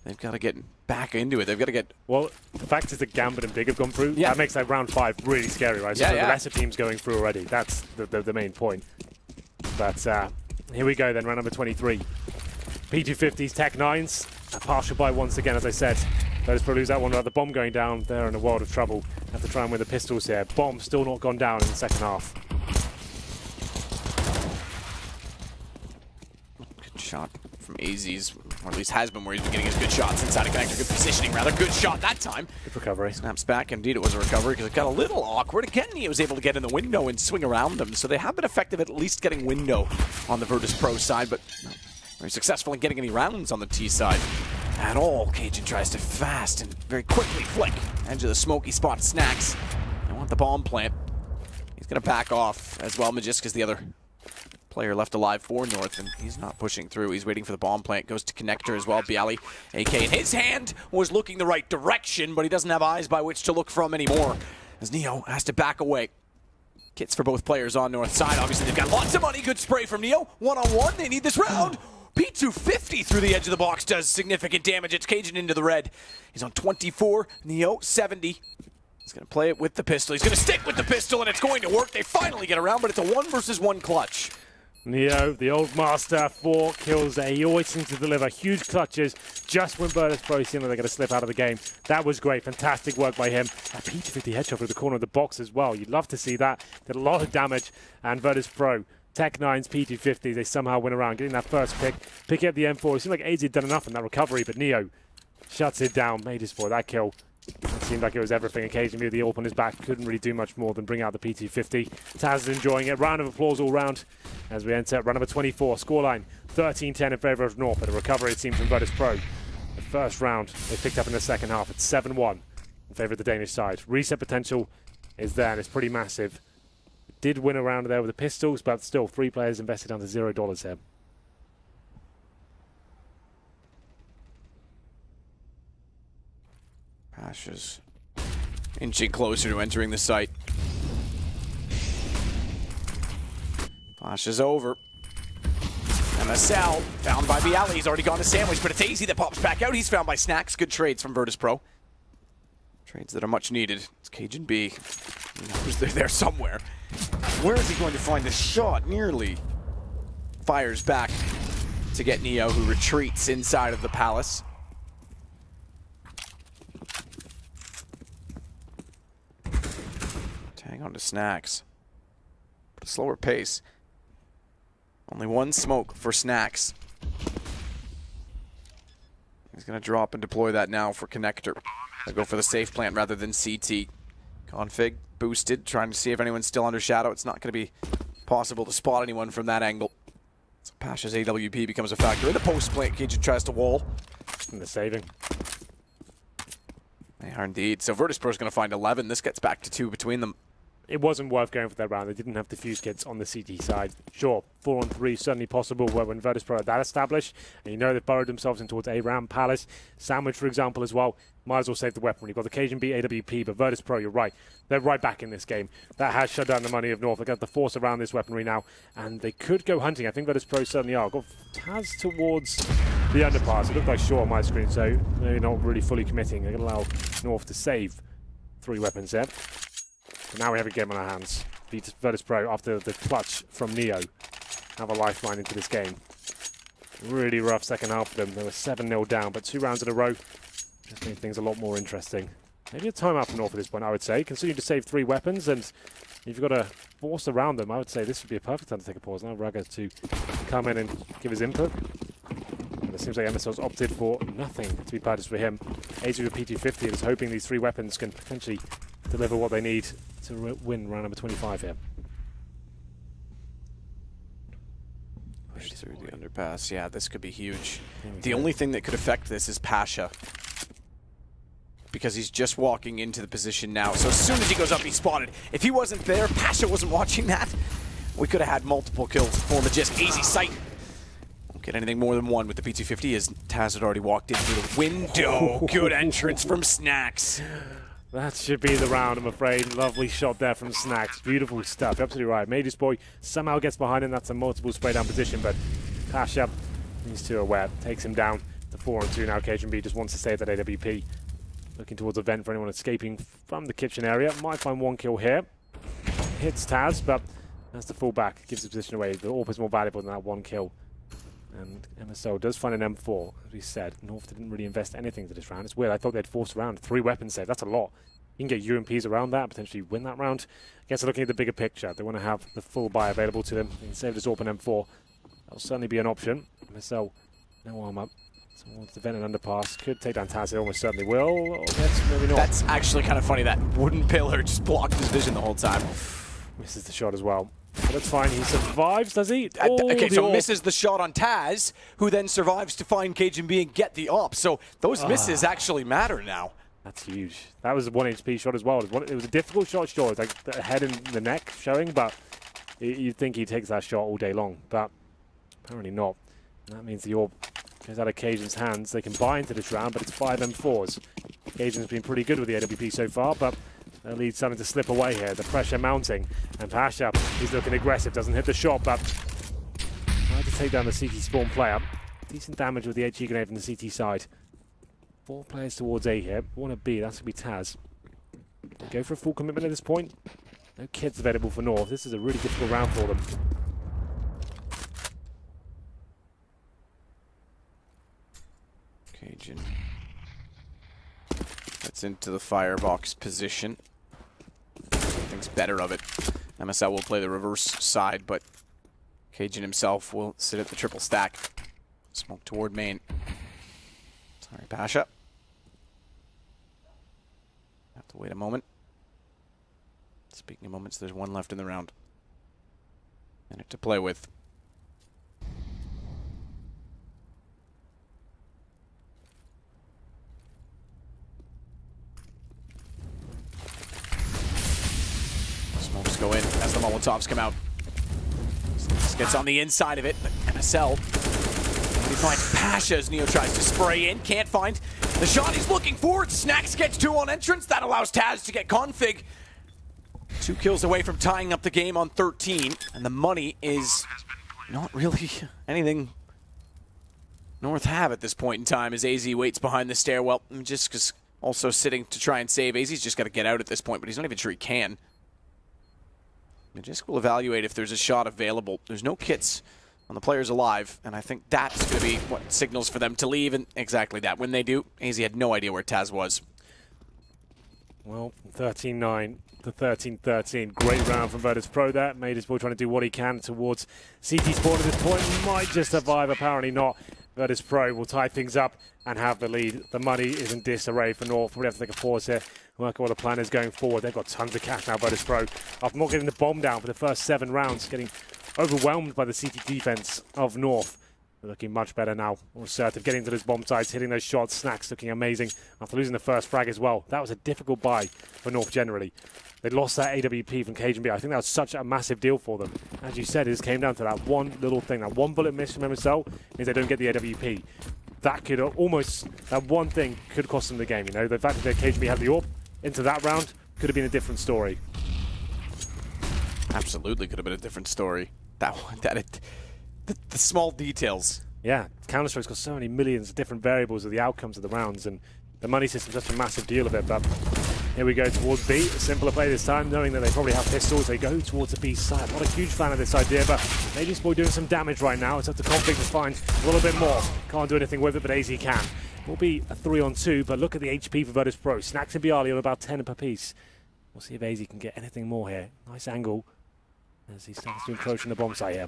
they've got to get back into it. They've got to get... Well, the fact is that Gambit and Big have gone through. Yeah. That makes like round 5 really scary, right? So the rest of the team's going through already. That's the main point. But Here we go then, round number 23. P250s, Tech 9s. A partial buy once again, as I said. Virtus Pro lose that one without the bomb going down. They're in a world of trouble. Have to try and win the pistols here. Bomb still not gone down in the second half. Good shot from AZ's, or at least has been where he's been getting his good shots inside a connector. Good positioning, rather. Good shot that time. Good recovery. Snaps back. Indeed, it was a recovery because it got a little awkward. Again, he was able to get in the window and swing around them. So they have been effective at least getting window on the Virtus Pro side, but very successful in getting any rounds on the T side at all. Cajun tries to fast and very quickly flick. Edge of the smoky spot, Snax. I want the bomb plant. He's going to back off as well. Magiska's the other player left alive for North, and he's not pushing through. He's waiting for the bomb plant. Goes to connector as well. Bialy, AK in his hand, was looking the right direction, but he doesn't have eyes by which to look from anymore, as Neo has to back away. Kits for both players on North side. Obviously, they've got lots of money. Good spray from Neo. One-on-one. They need this round. P250 through the edge of the box does significant damage. It's Cajun into the red. He's on 24. Neo, 70. He's going to play it with the pistol. He's going to stick with the pistol, and it's going to work. They finally get around, but it's a 1-versus-1 clutch. Neo, the old master, 4 kills there. He always seems to deliver huge clutches just when Virtus Pro seem like they're going to slip out of the game. That was great. Fantastic work by him. A P250 headshot through the corner of the box as well. You'd love to see that. Did a lot of damage, and Virtus Pro, Tech 9's P250, they somehow win around, getting that first pick. Picking up the M4. It seemed like AZ had done enough in that recovery, but Neo shuts it down. Made his for that kill. It seemed like it was everything. Occasionally with the AWP on his back, couldn't really do much more than bring out the P250. Taz is enjoying it. Round of applause all round as we enter round number 24. Scoreline 13-10 in favour of North, but a recovery it seems from Virtus Pro. The first round they picked up in the second half. It's 7-1 in favour of the Danish side. Reset potential is there, and it's pretty massive. Did win a round there with the pistols, but still 3 players invested down to $0 here. Pasha's inching closer to entering the site. Flash is over. MSL found by Bialy. He's already gone to Sandwich, but it's AZ that pops back out. He's found by Snax. Good trades from Virtus Pro. Trades that are much needed. It's Cajun B. He knows they're there somewhere. Where is he going to find the shot? Nearly fires back to get Neo, who retreats inside of the palace. Hang on to Snax. But a slower pace. Only 1 smoke for Snax. He's going to drop and deploy that now for connector. They'll go for the safe plant rather than CT. Config boosted, trying to see if anyone's still under shadow. It's not going to be possible to spot anyone from that angle. So Pasha's AWP becomes a factor. In the post plant, Cajun tries to wall. And the saving. They are indeed. So Virtus Pro's going to find 11. This gets back to 2 between them. It wasn't worth going for that round. They didn't have defuse kits on the CT side. Sure, 4-on-3 certainly possible when Virtus Pro are that established. And you know they've burrowed themselves in towards A-Ram, Palace, Sandwich, for example, as well. Might as well save the weapon. You've got the Cajun B, AWP, but Virtus Pro, you're right. They're right back in this game. That has shut down the money of North. They've got the force around this weaponry now, and they could go hunting. I think Virtus Pro certainly are. Got Taz towards the underpass. It looked like Shaw on my screen, so maybe not really fully committing. They're going to allow North to save 3 weapons there. But now we have a game on our hands. Virtus Pro, after the clutch from Neo, have a lifeline into this game. Really rough second half for them. They were 7-0 down, but 2 rounds in a row just made things a lot more interesting. Maybe a timeout for North at this point, I would say. Continue to save 3 weapons, and if you've got to force around them, I would say this would be a perfect time to take a pause. Now Raga to come in and give his input. And it seems like MSL's opted for nothing to be purchased for him. AZ with P250 and is hoping these 3 weapons can potentially deliver what they need to win round number 25 here. Push through the underpass. Yeah, this could be huge. The only thing that could affect this is Pasha, because he's just walking into the position now. So as soon as he goes up, he's spotted. If he wasn't there, Pasha wasn't watching that, we could have had multiple kills for Magisk. Easy sight. Won't get anything more than 1 with the P250 as Taz had already walked in through the window. Good entrance from Snax. That should be the round, I'm afraid. Lovely shot there from Snax. Beautiful stuff. You're absolutely right. Major's boy somehow gets behind him. That's a multiple spray down position, but Pasha, these 2 are aware. Takes him down to 4-on-2 now. Cajun B just wants to save that AWP. Looking towards a vent for anyone escaping from the kitchen area. Might find 1 kill here. Hits Taz, but That's the fullback. Gives the position away. The AWP is more valuable than that one kill. And MSL does find an M4, as we said. North didn't really invest anything to this round. It's weird. I thought they'd force around 3 weapons save. That's a lot. You can get UMPs around that, potentially win that round. I guess they're looking at the bigger picture. They want to have the full buy available to them. They can save this AWP and M4. That'll certainly be an option. MSL, no arm up. Towards the Venom underpass. Could take down Taz. It almost certainly will. Or yes, maybe not. That's actually kind of funny. That wooden pillar just blocked his vision the whole time. Misses the shot as well. But that's fine. He survives, does he? Okay, so misses the shot on Taz, who then survives to find KGB and get the op. So those misses actually matter now. That's huge. That was a 1 HP shot as well. It was a difficult shot, sure. It's like the head and the neck showing, but you'd think he takes that shot all day long. But apparently not. And that means the AWP goes out of Cajun's hands. They can buy into this round, but it's 5 M4s. Cajun's been pretty good with the AWP so far, but their lead's starting to slip away here. The pressure mounting. And Pasha, he's looking aggressive. Doesn't hit the shot, but trying to take down the CT spawn player. Decent damage with the HE grenade from the CT side. 4 players towards A here. One at B, that's going to be Taz. Go for a full commitment at this point. No kits available for North. This is a really difficult round for them. Cajun gets into the firebox position. Thinks better of it. MSL will play the reverse side, but Cajun himself will sit at the triple stack. Smoke toward main. Sorry, Pasha. Have to wait a moment. Speaking of moments, there's 1 left in the round. Minute to play with. Smokes go in as the Molotovs come out. This gets on the inside of it, but MSL. He finds Pasha as Neo tries to spray in. Can't find the shot he's looking for. Snacks gets 2 on entrance. That allows Taz to get config. 2 kills away from tying up the game on 13. And the money is not really anything North have at this point in time as AZ waits behind the stairwell. Just also sitting to try and save. AZ's just got to get out at this point, but he's not even sure he can. Magisk will evaluate if there's a shot available. There's no kits on the players alive, and I think that's going to be what signals for them to leave, and exactly that. When they do, AZ had no idea where Taz was. Well, 13-9 to 13-13. Great round from Virtus Pro there. Madersboy trying to do what he can towards CT Spawn at this point. Might just survive, apparently not. Virtus Pro will tie things up and have the lead. The money is in disarray for North. Probably have to take a pause here. Work out what the plan is going forward. They've got tons of cash now, Virtus Pro. After not getting the bomb down for the first 7 rounds, getting overwhelmed by the CT defense of North. They're looking much better now. More assertive, getting to those bomb sites, hitting those shots. Snacks looking amazing after losing the first frag as well. That was a difficult buy for North generally. They lost that AWP from KGB. I think that was such a massive deal for them. As you said, it just came down to that one little thing. That one bullet miss from MSL means they don't get the AWP. That could almost, that one thing could cost them the game, you know. The fact that KGB had the AWP into that round could have been a different story. Absolutely could have been a different story. The small details. Yeah, Counter-Strike's got so many millions of different variables of the outcomes of the rounds, and the money system's such a massive deal of it. But here we go towards B. A simpler play this time, knowing that they probably have pistols. They go towards the B side. Not a huge fan of this idea, but Madersboy doing some damage right now. It's up to Config to find a little bit more. Can't do anything with it, but AZ can. Will be a 3-on-2, but look at the HP for Virtus Pro. Snacks and Bialy on about 10 per piece. We'll see if AZ can get anything more here. Nice angle as he starts to encroach on the bomb site here.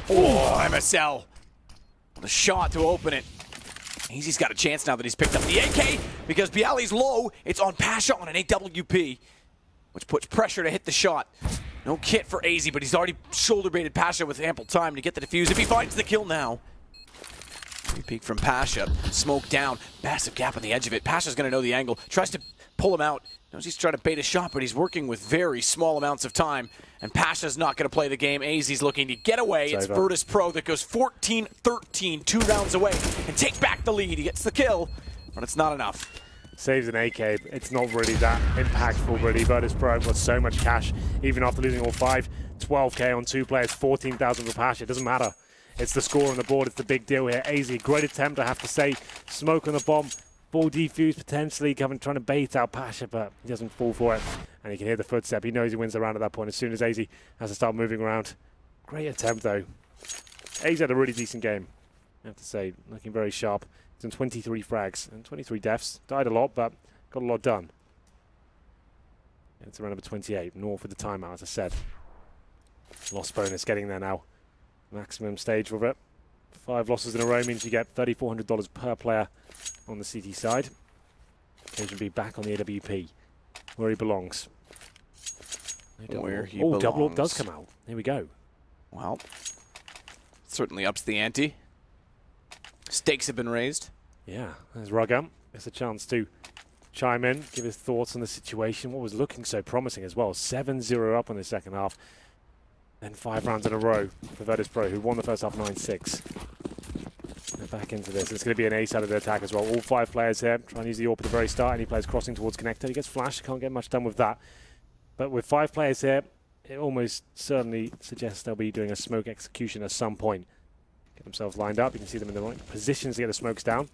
Oh, MSL. The shot to open it. AZ's got a chance now that he's picked up the AK because Bialy's low. It's on Pasha on an AWP, which puts pressure to hit the shot. No kit for AZ, but he's already shoulder baited Pasha with ample time to get the defuse if he finds the kill now. Peek from Pasha, smoke down, massive gap on the edge of it. Pasha's going to know the angle, tries to pull him out. Knows he's trying to bait a shot, but he's working with very small amounts of time. And Pasha's not going to play the game. AZ's looking to get away. It's Virtus Pro that goes 14-13, 2 rounds away, and take back the lead. He gets the kill, but it's not enough. Saves an AK. It's not really that impactful, really. Virtus Pro got so much cash, even after losing all 5. 12K on 2 players, 14,000 for Pasha. It doesn't matter. It's the score on the board. It's the big deal here. AZ, great attempt, I have to say. Smoke on the bomb. Full defuse potentially trying to bait out Pasha, but he doesn't fall for it. And you can hear the footstep. He knows he wins the round at that point as soon as AZ has to start moving around. Great attempt, though. AZ had a really decent game, I have to say. Looking very sharp. He's done 23 frags and 23 deaths. Died a lot, but got a lot done. And it's around number 28. North with the timeout, as I said. Loss bonus getting there now. Maximum stage with it. 5 losses in a row means you get $3,400 per player on the CT side. Occasion be back on the AWP, where he belongs. Where he belongs. Double up belongs. does come out. Here we go. Well, certainly ups the ante. Stakes have been raised. Yeah, there's Rugam. Gets a chance to chime in, give his thoughts on the situation. What was looking so promising as well. 7-0 up in the second half. Then 5 rounds in a row for Virtus.pro, who won the first half 9-6. They're back into this. It's going to be an ace out of the attack as well. All 5 players here trying to use the AWP at the very start. Any players crossing towards Connector. He gets flash. Can't get much done with that. But with 5 players here, it almost certainly suggests they'll be doing a smoke execution at some point. Get themselves lined up. You can see them in the right positions to get the smokes down.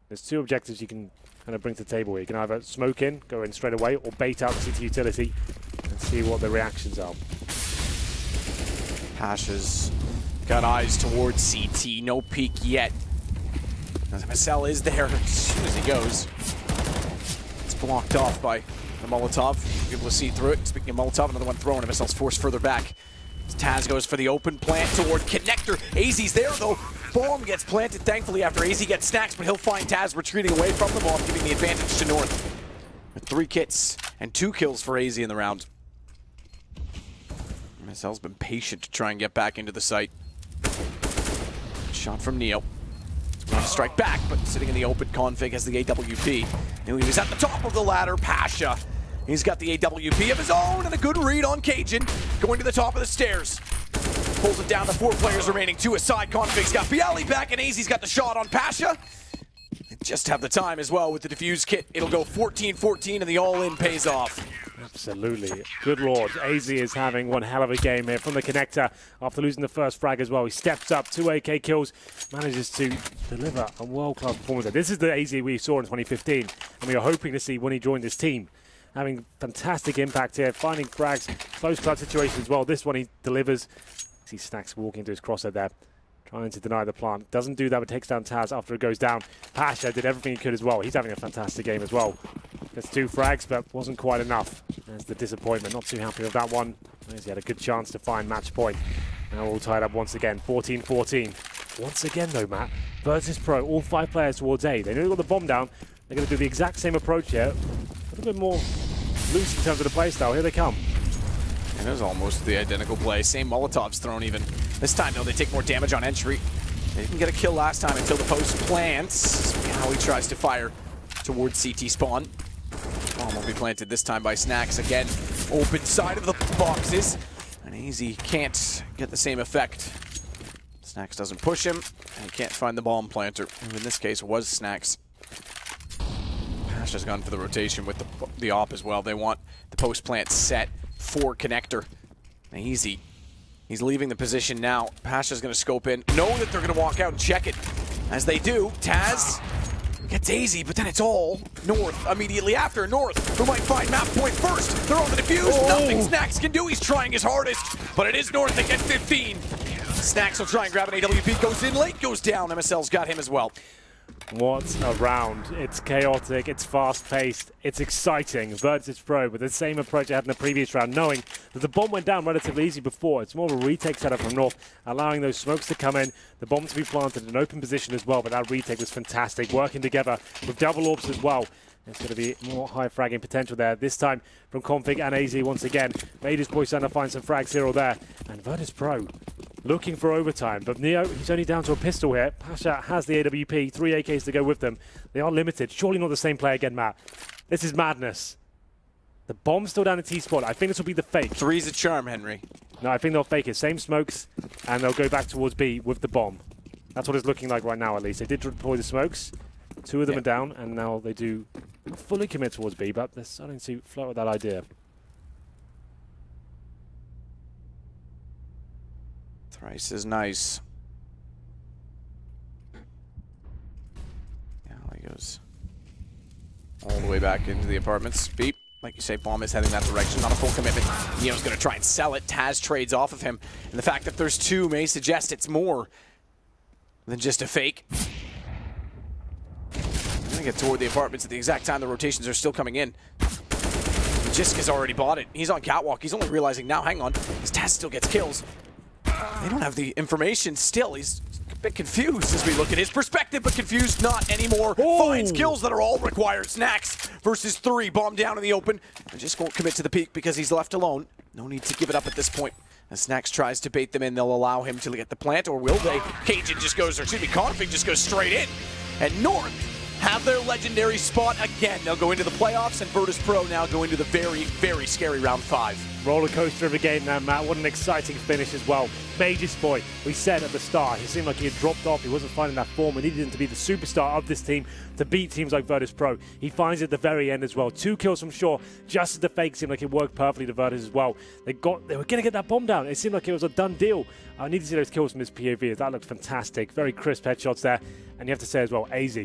There's 2 objectives you can kind of bring to the table here. You can either smoke in, go in straight away, or bait out the CT utility and see what the reactions are. Pasha's got eyes towards CT. No peek yet. MSL is there as soon as he goes. It's blocked off by the Molotov. You're able to see through it. Speaking of Molotov, another one thrown. MSL's forced further back. Taz goes for the open plant toward Connector. AZ's there though. Bomb gets planted thankfully after AZ gets snacks, but he'll find Taz retreating away from the bomb, giving the advantage to North. With 3 kits and 2 kills for AZ in the round. MSL's been patient to try and get back into the site. Shot from Neo. Going to strike back, but sitting in the open, Config has the AWP. Knew he was at the top of the ladder. Pasha. He's got the AWP of his own and a good read on Cajun. Going to the top of the stairs. Pulls it down to 4 players remaining. 2 aside. Config's got Bialy back and AZ's got the shot on Pasha. They just have the time as well with the defuse kit. It'll go 14-14 and the all-in pays off. Absolutely. Good lord. AZ is having one hell of a game here from the Connector after losing the first frag as well. He steps up, 2 AK kills, manages to deliver a world-class performance. This is the AZ we saw in 2015, and we are hoping to see when he joined this team. Having fantastic impact here, finding frags, close clutch situations as well. This one he delivers. See Snacks walking into his crosser there, trying to deny the plant. Doesn't do that, but takes down Taz after it goes down. Pasha did everything he could as well. He's having a fantastic game as well. Gets 2 frags, but wasn't quite enough. There's the disappointment. Not too happy with that one. He had a good chance to find match point. Now all tied up once again, 14-14. Once again though, Matt, Virtus.pro, all 5 players towards A. They nearly got the bomb down. They're going to do the exact same approach here. A little bit more loose in terms of the play style. Here they come. And it was almost the identical play. Same Molotovs thrown even. This time, though, they take more damage on entry. They didn't get a kill last time until the post plants. Now he tries to fire towards CT spawn. Bomb will be planted this time by Snacks. Again, open side of the boxes. And AZ can't get the same effect. Snacks doesn't push him, and he can't find the bomb planter. Who in this case was Snacks. Pasha's gone for the rotation with the op as well. They want the post plant set for Connector. AZ. He's leaving the position now. Pasha's going to scope in. Know that they're going to walk out and check it. As they do, Taz gets AZ, but then it's all North immediately after. North, who might find map point first. They're on the defuse. Nothing Snacks can do. He's trying his hardest, but it is North that get 15. Snacks will try and grab an AWP. Goes in late, goes down. MSL's got him as well. What a round. It's chaotic, it's fast-paced, it's exciting. Virtus.pro with the same approach they had in the previous round, knowing that the bomb went down relatively easy before. It's more of a retake setup from North, allowing those smokes to come in, the bomb to be planted in an open position as well, but that retake was fantastic. Working together with double orbs as well. There's going to be more high fragging potential there. This time from Config and AZ once again. Made his boy trying to find some frags here or there. And Virtus.pro looking for overtime. But Neo, he's only down to a pistol here. Pasha has the AWP, 3 AKs to go with them. They are limited. Surely not the same play again, Matt. This is madness. The bomb's still down at T-spot. I think this will be the fake. 3's a charm, Henry. No, I think they'll fake it. Same smokes, and they'll go back towards B with the bomb. That's what it's looking like right now, at least. They did deploy the smokes. 2 of them are down, and now they do fully commit towards B, but they're starting to float with that idea. Thrice is nice. Yeah, He goes all the way back into the apartments. Beep. Like you say, Bomb is heading that direction. Not a full commitment. Neo's going to try and sell it. Taz trades off of him. And the fact that there's two may suggest it's more than just a fake. I'm going to get toward the apartments at the exact time the rotations are still coming in. Jisk has already bought it. He's on catwalk. He's only realizing now, hang on, his Taz still gets kills. They don't have the information still. He's a bit confused as we look at his perspective, but confused not anymore. Finds kills that are all required. Snacks versus 3. Bomb down in the open. And just won't commit to the peak because he's left alone. No need to give it up at this point. As Snacks tries to bait them in, they'll allow him to get the plant, or will they? Cajun just goes, or excuse me, Config just goes straight in. And North have their legendary spot again. They'll go into the playoffs, and Virtus Pro now go into the very, very scary round 5. Roller coaster of a game now, Matt. What an exciting finish as well. Magesboy, we said at the start, he seemed like he had dropped off. He wasn't finding that form. We needed him to be the superstar of this team to beat teams like Virtus Pro. He finds it at the very end as well. 2 kills from Shaw, just as the fake seemed like it worked perfectly to Virtus as well. They were going to get that bomb down. It seemed like it was a done deal. I need to see those kills from his POV. That looked fantastic. Very crisp headshots there. And you have to say as well, AZ,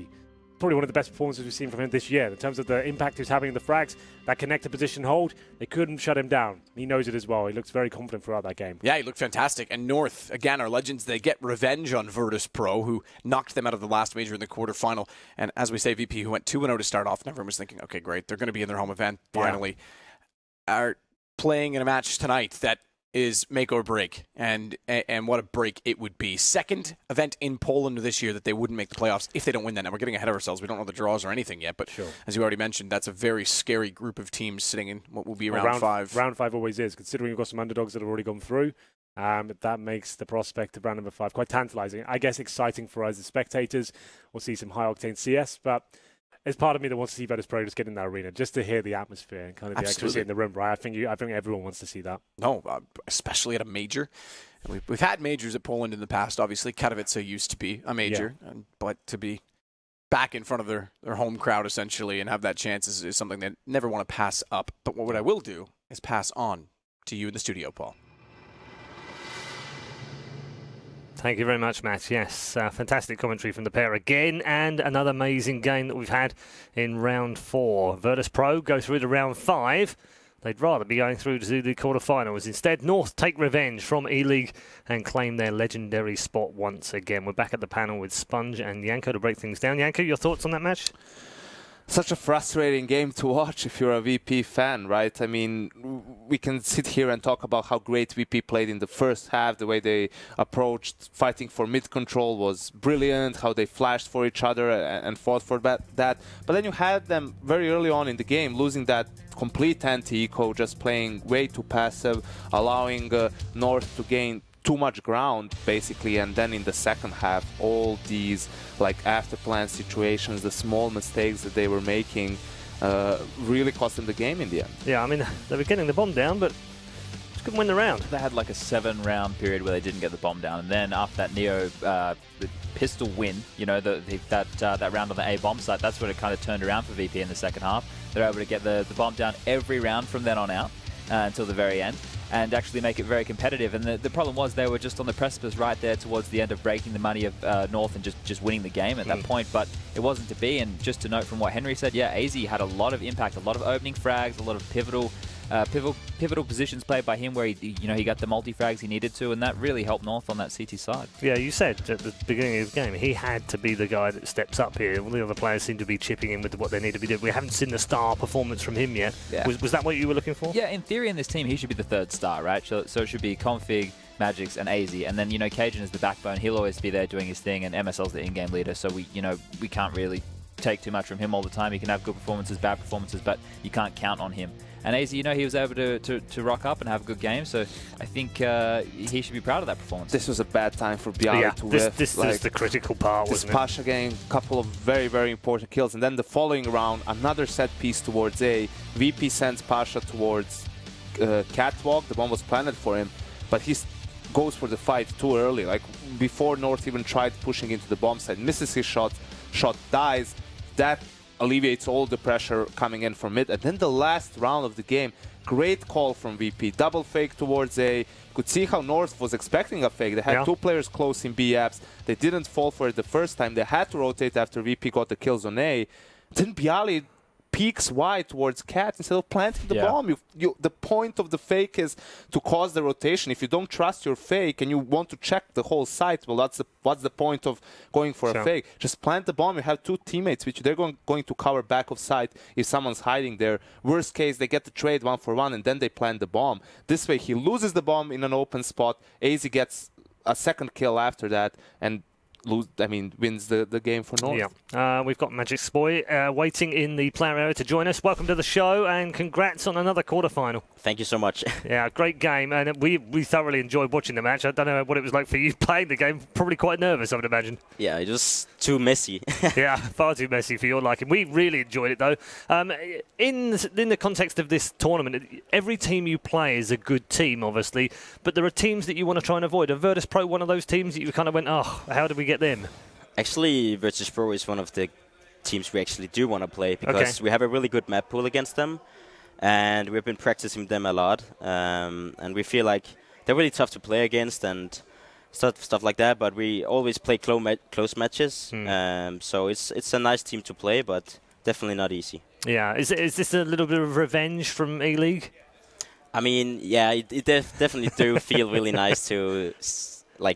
probably one of the best performances we've seen from him this year in terms of the impact he's having in the frags, that connected position hold. They couldn't shut him down. He knows it as well. He looks very confident throughout that game. Yeah, he looked fantastic. And North, again, our legends, they get revenge on Virtus Pro, who knocked them out of the last major in the quarterfinal. And as we say, VP, who went 2-0 to start off, and everyone was thinking, okay, great, they're going to be in their home event finally. Are playing in a match tonight that is make or break, and what a break it would be. Second event in Poland this year that they wouldn't make the playoffs if they don't win that. Now, we're getting ahead of ourselves. We don't know the draws or anything yet, but as you already mentioned, that's a very scary group of teams sitting in what will be round 5. Round 5 always is, considering we've got some underdogs that have already gone through. That makes the prospect of round number 5 quite tantalizing. I guess exciting for us as spectators. We'll see some high-octane CS, but there's part of me that wants to see Virtus Pro just get in that arena, just to hear the atmosphere and kind of the ecstasy in the room, right? I think everyone wants to see that. No, especially at a major. And we've had majors at Poland in the past, obviously. Katowice used to be a major, but to be back in front of their home crowd, essentially, and have that chance is something they never want to pass up. But what I will do is pass on to you in the studio, Paul. Thank you very much, Matt. Yes, fantastic commentary from the pair again, and another amazing game that we've had in round 4. Virtus Pro go through to round 5. They'd rather be going through to the quarterfinals. Instead, North take revenge from E-League and claim their legendary spot once again. We're back at the panel with Sponge and Yanko to break things down. Yanko, your thoughts on that match? Such a frustrating game to watch if you're a VP fan, right? I mean, we can sit here and talk about how great VP played in the first half. The way they approached fighting for mid control was brilliant, how they flashed for each other and fought for that. But then you had them very early on in the game losing that complete anti-eco, just playing way too passive, allowing North to gain too much ground, basically, and then in the second half, all these like after plan situations, the small mistakes that they were making really cost them the game in the end. Yeah, I mean, they were getting the bomb down, but just couldn't win the round. They had like a 7-round period where they didn't get the bomb down, and then after that Neo pistol win, you know, that round on the A bomb site, that's when it kind of turned around for VP in the second half. They're able to get the bomb down every round from then on out until the very end, and actually make it very competitive. And the problem was they were just on the precipice right there towards the end of breaking the money of North and just winning the game at that point, but it wasn't to be. And just to note from what Henry said, yeah, AZ had a lot of impact, a lot of opening frags, a lot of pivotal positions played by him where he got the multi-frags he needed to, and that really helped North on that CT side. Yeah, you said at the beginning of the game he had to be the guy that steps up here. All the other players seem to be chipping in with what they need to be doing. We haven't seen the star performance from him yet. Yeah. Was that what you were looking for? Yeah, in theory in this team he should be the third star, right? So it should be Config, Magix, and AZ, and then Cajun is the backbone. He'll always be there doing his thing, and MSL's the in-game leader. So we can't really take too much from him all the time. He can have good performances, bad performances, but you can't count on him. And AZ, he was able to rock up and have a good game, so I think he should be proud of that performance. This was a bad time for Bialy to whiff. This is the critical part, wasn't it? Pasha getting a couple of very, very important kills, and then the following round, another set piece towards A. VP sends Pasha towards Catwalk. The bomb was planted for him, but he goes for the fight too early, like before North even tried pushing into the bomb site. Misses his shot dies. That alleviates all the pressure coming in from mid. And then the last round of the game, great call from VP. Double fake towards A. Could see how North was expecting a fake. They had two players close in B apps. They didn't fall for it the first time. They had to rotate after VP got the kills on A. Then Bialy peeks wide towards Cat instead of planting the bomb. The point of the fake is to cause the rotation. If you don't trust your fake and you want to check the whole site, well, what's the point of going for a fake? Just plant the bomb. You have two teammates, which they're going to cover back of site if someone's hiding there. Worst case, they get the trade 1-for-1 and then they plant the bomb. This way, he loses the bomb in an open spot. AZ gets a second kill after that and wins the game for North. Yeah, we've got Magic Spoy waiting in the player area to join us. Welcome to the show and congrats on another quarterfinal. Thank you so much. Yeah, great game, and we thoroughly enjoyed watching the match. I don't know what it was like for you playing the game. Probably quite nervous, I would imagine. Yeah, it was too messy. Yeah, far too messy for your liking. We really enjoyed it though. In the context of this tournament, every team you play is a good team, obviously, but there are teams that you want to try and avoid. Are Virtus Pro one of those teams that you kind of went, oh, how did we get them? Actually, Virtus Pro is one of the teams we actually do want to play because we have a really good map pool against them, and we've been practicing them a lot, and we feel like they're really tough to play against and stuff like that, but we always play close matches, so it's a nice team to play, but definitely not easy. Yeah, is this a little bit of revenge from E-League? I mean, yeah, it definitely do feel really nice to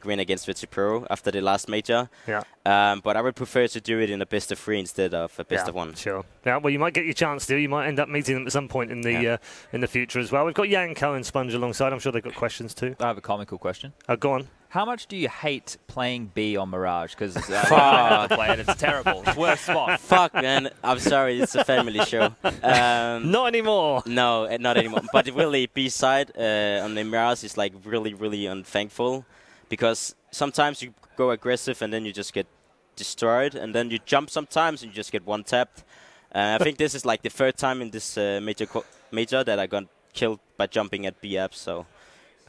win against Virtus Pro after the last major. Yeah. But I would prefer to do it in a best of 3 instead of a best of 1. Sure. Yeah, well, you might get your chance to. You might end up meeting them at some point in the future as well. We've got Yanko and Sponge alongside. I'm sure they've got questions too. I have a comical question. Go on. How much do you hate playing B on Mirage? Because I have to play it. It's terrible. It's worst spot. Fuck, man. I'm sorry. It's a family show. Not anymore. No, not anymore. But really, B side on the Mirage is really, really unthankful. Because sometimes you go aggressive and then you just get destroyed, and then you jump sometimes and you just get one-tapped. I think this is the 3rd time in this major that I got killed by jumping at B apps, so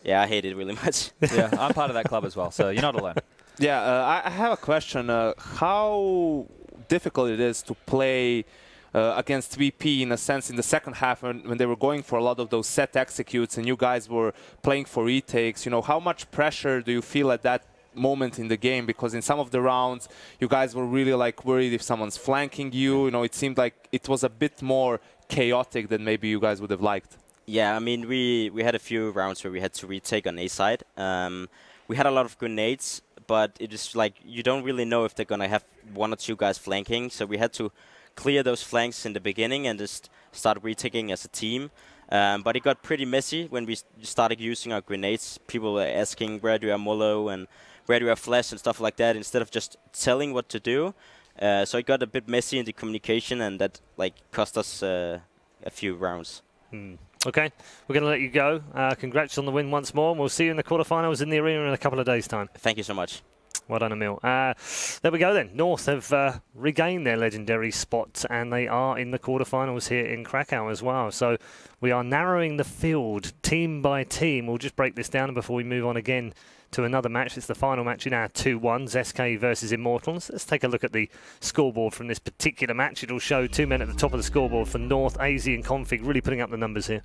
yeah, I hate it really much. Yeah, I'm part of that club as well, so you're not alone. Yeah, I have a question. How difficult it is to play against VP in a sense in the second half when they were going for a lot of those set executes and you guys were playing for retakes. How much pressure do you feel at that moment in the game? Because in some of the rounds you guys were really worried if someone's flanking you. It seemed like it was a bit more chaotic than maybe you guys would have liked. Yeah, I mean, we had a few rounds where we had to retake on A side. We had a lot of grenades, but it is you don't really know if they're going to have 1 or 2 guys flanking, so we had to clear those flanks in the beginning and just start retaking as a team. But it got pretty messy when we started using our grenades. People were asking, where do I mollo and where do I flash and stuff like that, instead of just telling what to do. So it got a bit messy in the communication, and that cost us a few rounds. Okay, we're going to let you go. Congrats on the win once more, and we'll see you in the quarterfinals in the arena in a couple of days' time. Thank you so much. Well done, Emil. There we go then. North have regained their legendary spot, and they are in the quarterfinals here in Krakow as well. So we are narrowing the field team by team. We'll just break this down before we move on again to another match. It's the final match in our 2-1, ZSK versus Immortals. Let's take a look at the scoreboard from this particular match. It'll show 2 men at the top of the scoreboard for North, AZ and Config, really putting up the numbers here.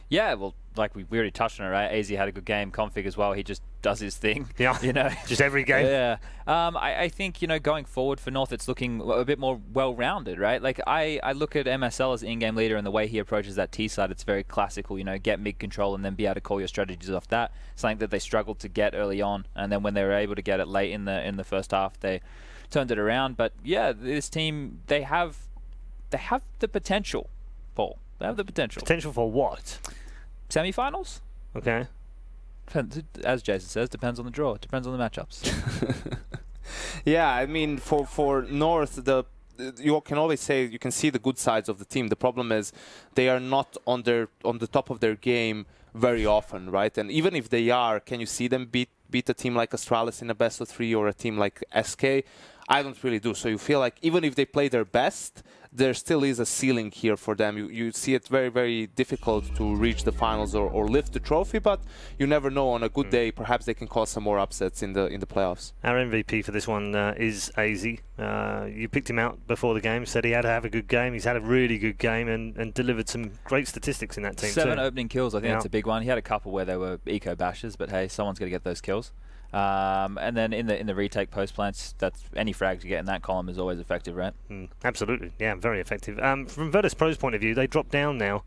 Yeah, well, we already touched on it, right? AZ had a good game. Config as well. He just does his thing. Yeah, just every game. Yeah. I think, going forward for North, it's looking a bit more well-rounded, right? I look at MSL as the in-game leader, and the way he approaches that T side, it's very classical, get mid-control and then be able to call your strategies off that. Something that they struggled to get early on, and then when they were able to get it late in the first half, they turned it around. But yeah, this team, they have the potential, Paul. They have the potential. Potential for what? Semi-finals? Okay. As Jason says, depends on the draw. Depends on the matchups. Yeah, I mean, for North, you can always say you can see the good sides of the team. The problem is they are not on the top of their game very often, right? And even if they are, can you see them beat a team like Astralis in a best of 3 or a team like SK? I don't really do. So you feel like even if they play their best, there still is a ceiling here for them. You see it very, very difficult to reach the finals or lift the trophy, but you never know. On a good day, perhaps they can cause some more upsets in the playoffs. Our MVP for this one is AZ. You picked him out before the game, said he had to have a good game. He's had a really good game and delivered some great statistics in that team. 7 too. opening kills, I think that's a big one. He had a couple where they were eco bashes, but hey, someone's got to get those kills. And then in the retake post plants, that's any frags you get in that column is always effective, right? Absolutely, yeah, very effective. From Virtus Pro's point of view, they drop down now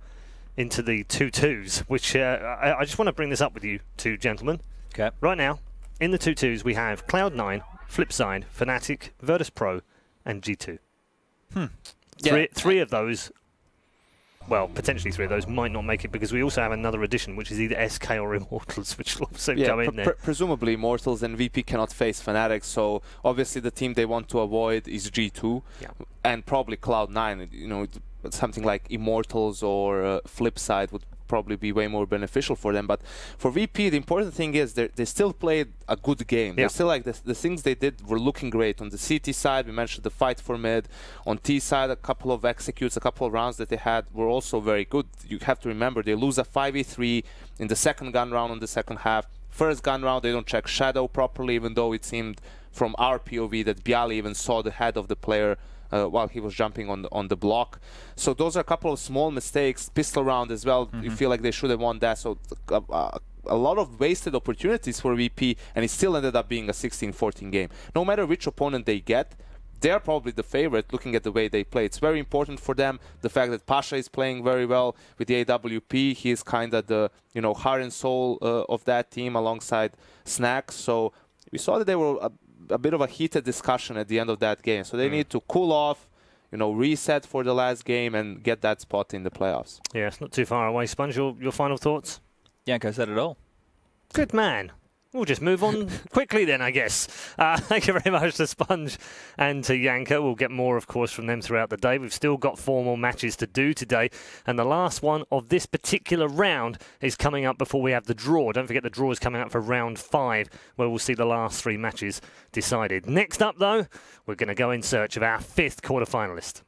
into the 2-2s, which I just want to bring this up with you two gentlemen. Okay. Right now, in the 2-2s, we have Cloud9, Flipside, Fnatic, Virtus Pro, and G2. Three of those. Well, potentially 3 of those might not make it because we also have another addition, which is either SK or Immortals, which will also go in there. Presumably, Immortals and VP cannot face Fnatic, so obviously the team they want to avoid is G2 and probably Cloud9. You know, something like Immortals or Flipside would probably be way more beneficial for them. But for VP, the important thing is they still played a good game. They still like the things they did were looking great. On the CT side, we mentioned the fight for mid. On T side, a couple of executes, a couple of rounds that they had were also very good. You have to remember they lose a 5v3 in the second gun round on the second half. First gun round, they don't check Shadow properly, even though it seemed from our POV that Bialy even saw the head of the player while he was jumping on the block. So those are a couple of small mistakes. Pistol round as well. You feel like they should have won that. So a lot of wasted opportunities for VP, and it still ended up being a 16-14 game. No matter which opponent they get, they're probably the favorite looking at the way they play. It's very important for them, the fact that Pasha is playing very well with the AWP. He is kind of the heart and soul of that team alongside Snack. So we saw that they were a bit of a heated discussion at the end of that game. So they need to cool off, reset for the last game and get that spot in the playoffs. Yeah, it's not too far away. Sponge, your final thoughts? Janko said it all. Good man. We'll just move on quickly then, I guess. Thank you very much to Sponge and to Janko. We'll get more, of course, from them throughout the day. We've still got 4 more matches to do today. And the last one of this particular round is coming up before we have the draw. Don't forget the draw is coming up for round 5, where we'll see the last 3 matches decided. Next up, though, we're going to go in search of our 5th quarterfinalist.